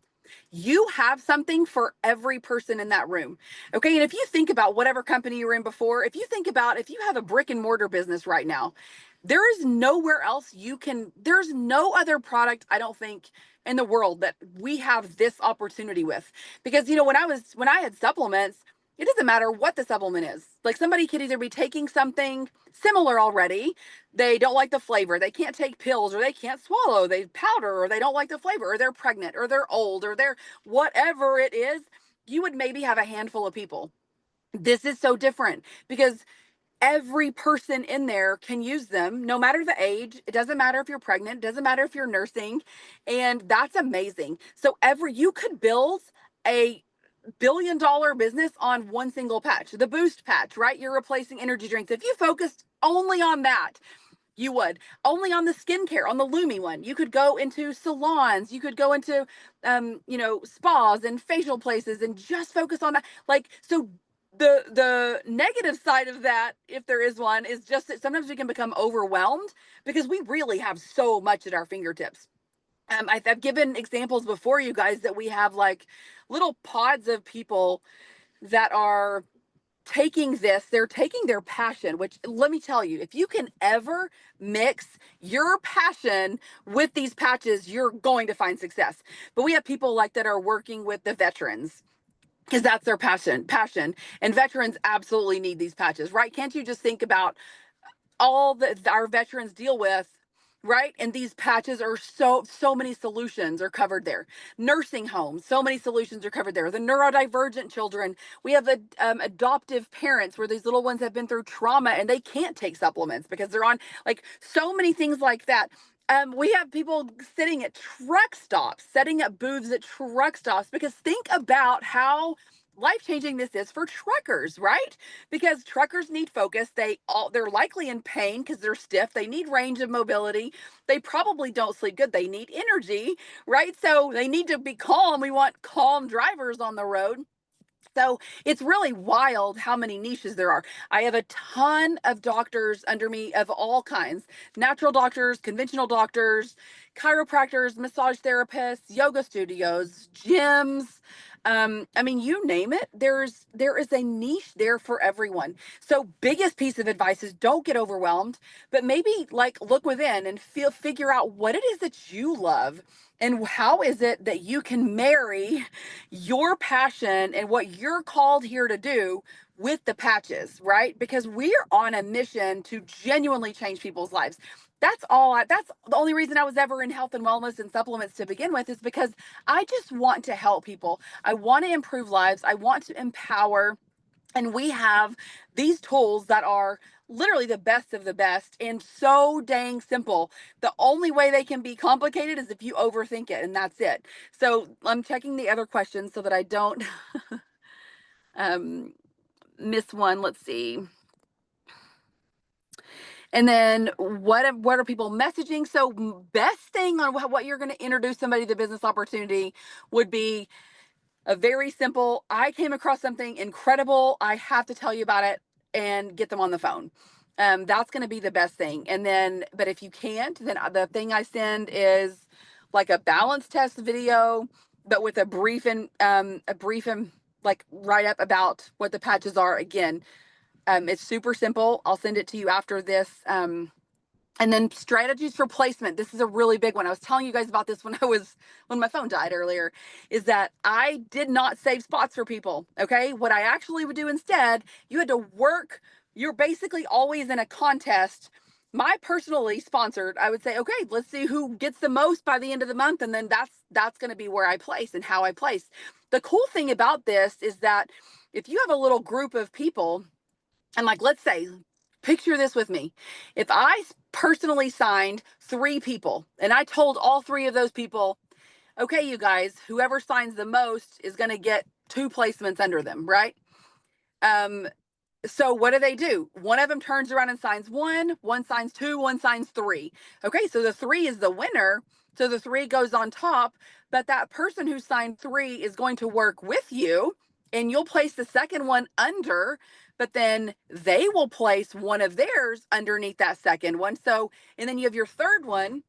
You have something for every person in that room. Okay. And if you think about whatever company you were in before, if you think about if you have a brick and mortar business right now, there is nowhere else there's no other product, I don't think, in the world that we have this opportunity with. Because, when I had supplements, it doesn't matter what the supplement is. Like somebody could either be taking something similar already, they don't like the flavor, they can't take pills, or they can't swallow, they powder, or they don't like the flavor, or they're pregnant, or they're old, or they're whatever it is. You would maybe have a handful of people. This is so different because every person in there can use them, no matter the age. It doesn't matter if you're pregnant, it doesn't matter if you're nursing. And that's amazing. So you could build a billion-dollar business on one single patch, the boost patch, right? You're replacing energy drinks. If you focused only on that, you would only on the skincare, on the Lumi one. You could go into salons, you could go into spas and facial places and just focus on that. Like, so the negative side of that, if there is one, is just that sometimes we can become overwhelmed because we really have so much at our fingertips. I've given examples before, you guys, that we have like little pods of people that are they're taking their passion, which, let me tell you, if you can ever mix your passion with these patches, you're going to find success. But we have people like that are working with the veterans because that's their passion, and veterans absolutely need these patches, right? Can't you just think about all that our veterans deal with, right? And these patches are so many solutions are covered there. Nursing homes, so many solutions are covered there. The neurodivergent children, we have adoptive parents where these little ones have been through trauma and they can't take supplements because they're on, like, so many things like that. We have people sitting at truck stops, setting up booths at truck stops, because think about how life-changing this is for truckers, right? Because truckers need focus. They're likely in pain because they're stiff. They need range of mobility. They probably don't sleep good. They need energy, right? So they need to be calm. We want calm drivers on the road. So it's really wild how many niches there are. I have a ton of doctors under me of all kinds: natural doctors, conventional doctors, chiropractors, massage therapists, yoga studios, gyms. I mean, you name it, there is a niche there for everyone. So biggest piece of advice is don't get overwhelmed, but maybe like look within and figure out what it is that you love and how is it that you can marry your passion and what you're called here to do with the patches, right? Because we're on a mission to genuinely change people's lives. That's the only reason I was ever in health and wellness and supplements to begin with, is because I just want to help people. I want to improve lives. I want to empower. And we have these tools that are literally the best of the best and so dang simple. The only way they can be complicated is if you overthink it, and that's it. So I'm checking the other questions so that I don't miss one. Let's see. And then what are people messaging? So best thing on what you're going to introduce somebody to business opportunity would be a very simple, I came across something incredible, I have to tell you about it, and get them on the phone. That's going to be the best thing. And then, but if you can't, then the thing I send is like a balance test video, but with a brief and like write up about what the patches are. Again, it's super simple. I'll send it to you after this. And then strategies for placement. This is a really big one. I was telling you guys about this when my phone died earlier, is that I did not save spots for people. Okay. What I actually would do instead, you had to work. You're basically always in a contest. My personally sponsored, I would say, okay, let's see who gets the most by the end of the month. And then that's going to be where I place and how I place. The cool thing about this is that if you have a little group of people, and like, let's say, picture this with me. If I personally signed 3 people and I told all 3 of those people, okay, you guys, whoever signs the most is going to get 2 placements under them, right? So what do? One of them turns around and signs 1, one signs 2, one signs 3. Okay, so the 3 is the winner. So the 3 goes on top, but that person who signed 3 is going to work with you and you'll place the second one under, but then they will place one of theirs underneath that second one. So, and then you have your third one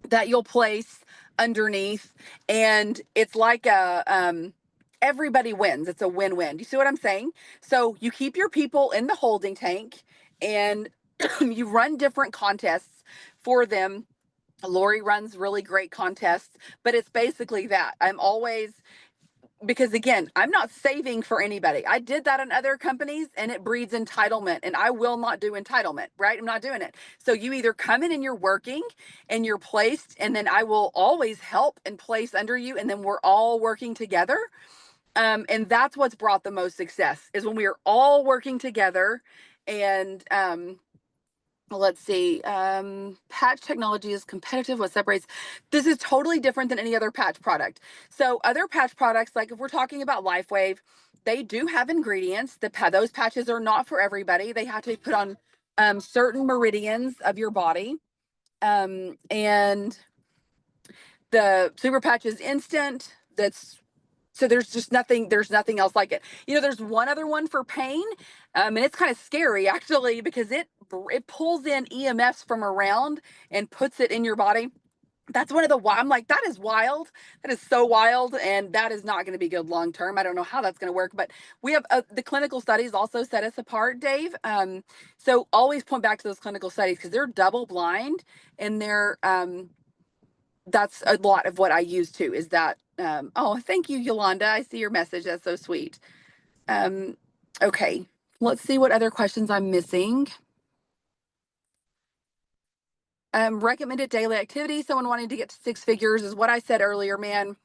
that you'll place underneath, and it's like everybody wins. It's a win-win. You see what I'm saying? So you keep your people in the holding tank, and you run different contests for them. Lori runs really great contests, but it's basically that. I'm always, because again, I'm not saving for anybody. I did that in other companies and it breeds entitlement, and I will not do entitlement, right? I'm not doing it. So you either come in and you're working and you're placed, and then I will always help and place under you, and then we're all working together. And that's what's brought the most success, is when we are all working together. And let's see, patch technology is competitive. What separates this is totally different than any other patch product. So other patch products, like if we're talking about LifeWave, they do have ingredients. Those patches are not for everybody. They have to be put on certain meridians of your body. And the super patch is instant. So there's nothing else like it. There's one other one for pain, and it's kind of scary actually, because it pulls in EMFs from around and puts it in your body. That's one of the I'm like, that is wild. That is so wild, and that is not going to be good long term. I don't know how that's going to work, but we have the clinical studies also set us apart, Dave. So always point back to those clinical studies, because they're double blind, and they're that's a lot of what I use too, is that, oh, thank you, Yolanda. I see your message. That's so sweet. Okay. Let's see what other questions I'm missing. Recommended daily activity. Someone wanting to get to 6 figures is what I said earlier, man,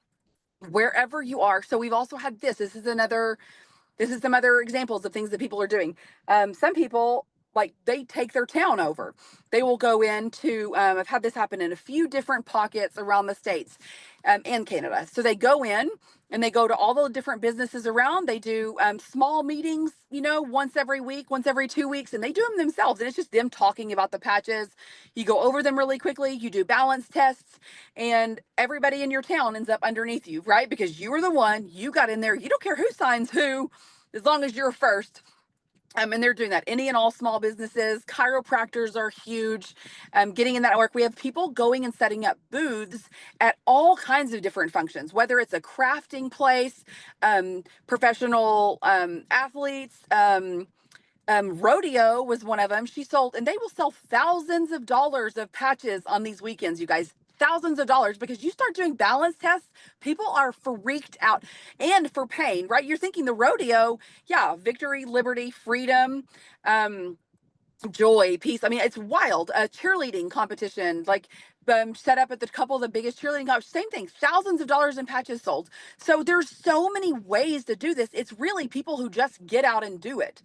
wherever you are. So we've also had this is some other examples of things that people are doing. Some people, like, they take their town over. They will go into, I've had this happen in a few different pockets around the States and Canada. So they go in and they go to all the different businesses around. They do small meetings, once every week, once every 2 weeks, and they do them themselves. And it's just them talking about the patches. You go over them really quickly. You do balance tests, and everybody in your town ends up underneath you, right? Because you were the one, you got in there. You don't care who signs who, as long as you're first. And they're doing that. Any and all small businesses. Chiropractors are huge. Getting in that work. We have people going and setting up booths at all kinds of different functions, whether it's a crafting place, professional athletes, rodeo was one of them. She sold, and they will sell thousands of dollars of patches on these weekends, you guys. Thousands of dollars, because you start doing balance tests, people are freaked out. And for pain, right? You're thinking the rodeo, yeah, victory, liberty, freedom, joy, peace. I mean, it's wild. A cheerleading competition, like set up at the couple of the biggest cheerleading competitions, same thing, thousands of dollars in patches sold. So there's so many ways to do this. It's really people who just get out and do it.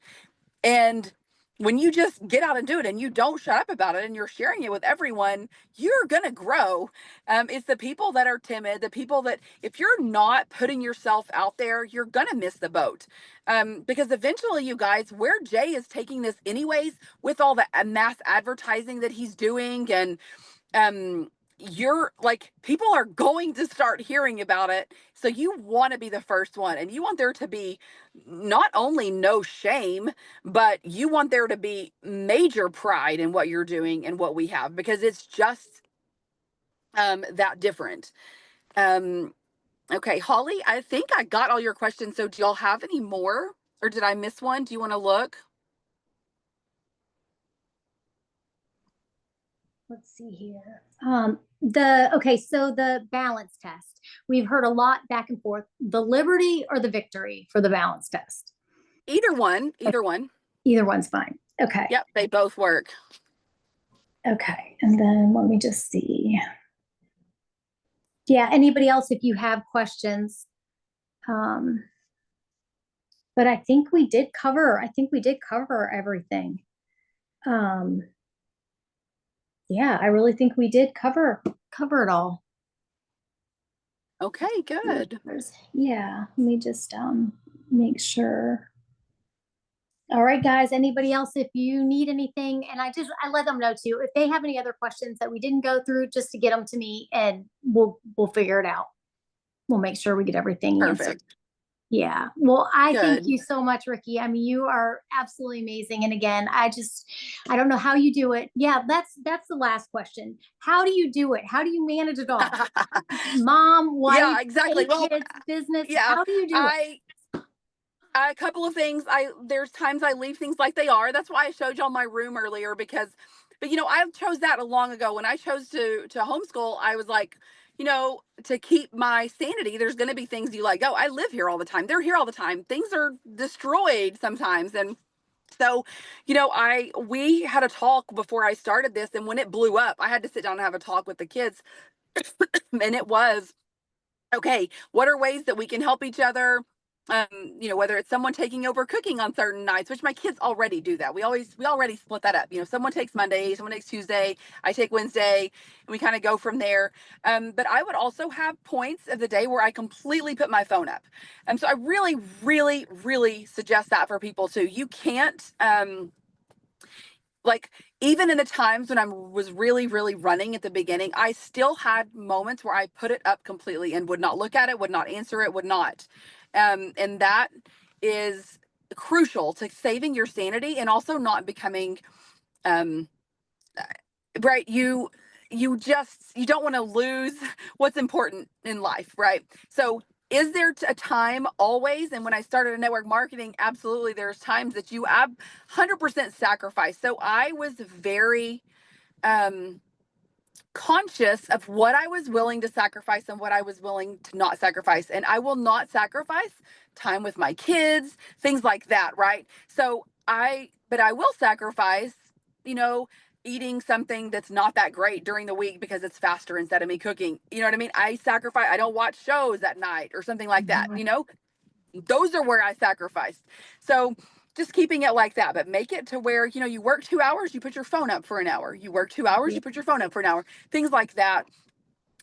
And when you just get out and do it, and you don't shut up about it, and you're sharing it with everyone, you're going to grow. It's the people that are timid, the people that, if you're not putting yourself out there, you're going to miss the boat. Because eventually, you guys, where Jay is taking this anyways, with all the mass advertising that he's doing, and you're like, people are going to start hearing about it. So you want to be the first one, and you want there to be not only no shame, but you want there to be major pride in what you're doing and what we have, because it's just that different. Okay, Holly, I think I got all your questions. So do y'all have any more, or did I miss one? Do you want to look? Let's see here. So the balance test. We've heard a lot back and forth. The liberty or the victory for the balance test? Either one. Either one's fine. Okay. Yep, they both work. Okay, and then let me just see. Yeah, anybody else, if you have questions? But I think we did cover everything. Yeah, I really think we did cover it all. Okay, good. Yeah, let me just make sure. All right, guys, anybody else, if you need anything, and I let them know too, if they have any other questions that we didn't go through, just to get them to me, and we'll figure it out. We'll make sure we get everything answered. Perfect. Yeah. Well, I thank Good. you so much, Rickie. I mean, you are absolutely amazing. And again, I don't know how you do it. Yeah, that's the last question. How do you do it? How do you manage it all? Mom, wife, Yeah, exactly. 8 Well, kids, business. yeah, How do you do it? a couple of things. There's times I leave things like they are. That's why I showed y'all my room earlier because, but I chose that long ago. When I chose to homeschool, I was like, to keep my sanity, there's going to be things you let go. I live here all the time. They're here all the time. Things are destroyed sometimes, and so, we had a talk before I started this, and when it blew up, I had to sit down and have a talk with the kids, and it was okay, what are ways that we can help each other? Whether it's someone taking over cooking on certain nights, which my kids already do that. We already split that up. Someone takes Monday, someone takes Tuesday, I take Wednesday, and we kind of go from there. But I would also have points of the day where I completely put my phone up. So I really, really, really suggest that for people too. You can't, like, even in the times when I was really, really running at the beginning, I still had moments where I put it up completely and would not look at it, would not answer it, would not. And that is crucial to saving your sanity and also not becoming, um, right. You don't want to lose what's important in life, right? So is there a time always? And when I started in network marketing, absolutely, there's times that you 100% sacrifice. So I was very um conscious of what I was willing to sacrifice and what I was willing to not sacrifice. And I will not sacrifice time with my kids, things like that, right? But I will sacrifice, you know, eating something that's not that great during the week because it's faster instead of me cooking. You know what I mean? I don't watch shows at night or something like that, those are where I sacrificed. So just keeping it like that, but make it to where, you work 2 hours, you put your phone up for an hour. You work 2 hours, Yeah. you put your phone up for an hour, things like that.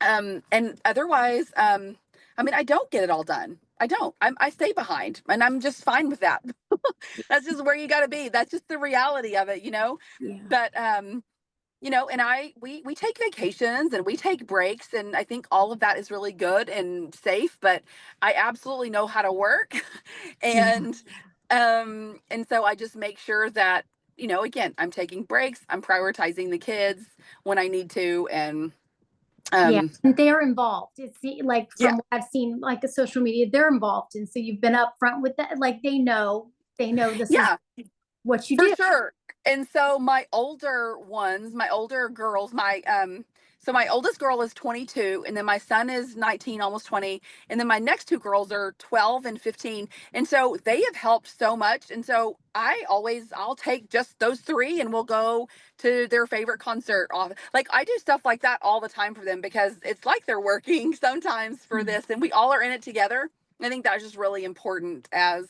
And otherwise, I don't get it all done. I stay behind and I'm just fine with that. That's just where you got to be. That's just the reality of it, Yeah. but, and we take vacations and we take breaks, and I think all of that is really good and safe, but I absolutely know how to work. Yeah. And so I just make sure that, again, I'm taking breaks, I'm prioritizing the kids when I need to, and Yeah, um and they're involved. It's like yeah, from what I've seen, like the social media, they're involved, and so you've been upfront with that. Like they know this is yeah, what you for do. sure. And so my older girls, so my oldest girl is 22, and then my son is 19, almost 20, and then my next two girls are 12 and 15. And so they have helped so much. And so I'll take just those three and we'll go to their favorite concert off. Like, I do stuff like that all the time for them because it's like they're working sometimes for Yeah. this, and we all are in it together. I think that's just really important as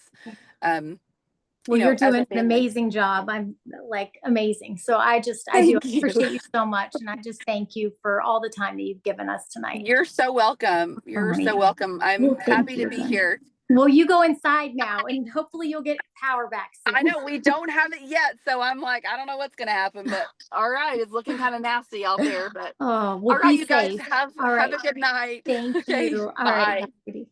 um Well, you're as a doing an family. amazing job. I'm like amazing. So I do Thank you. appreciate you so much, and I just thank you for all the time that you've given us tonight. You're so welcome. Oh, You're honey. so welcome. I'm Well, thank happy to you be again. here. Well, you go inside now, and hopefully you'll get power back I soon. know we don't have it yet, so I'm like, I don't know what's gonna happen, but all right, it's looking kind of nasty out there. But Oh, well, all right, be you guys safe. have All have right. a good night. Thank Okay, you. All right. bye. Have a good evening.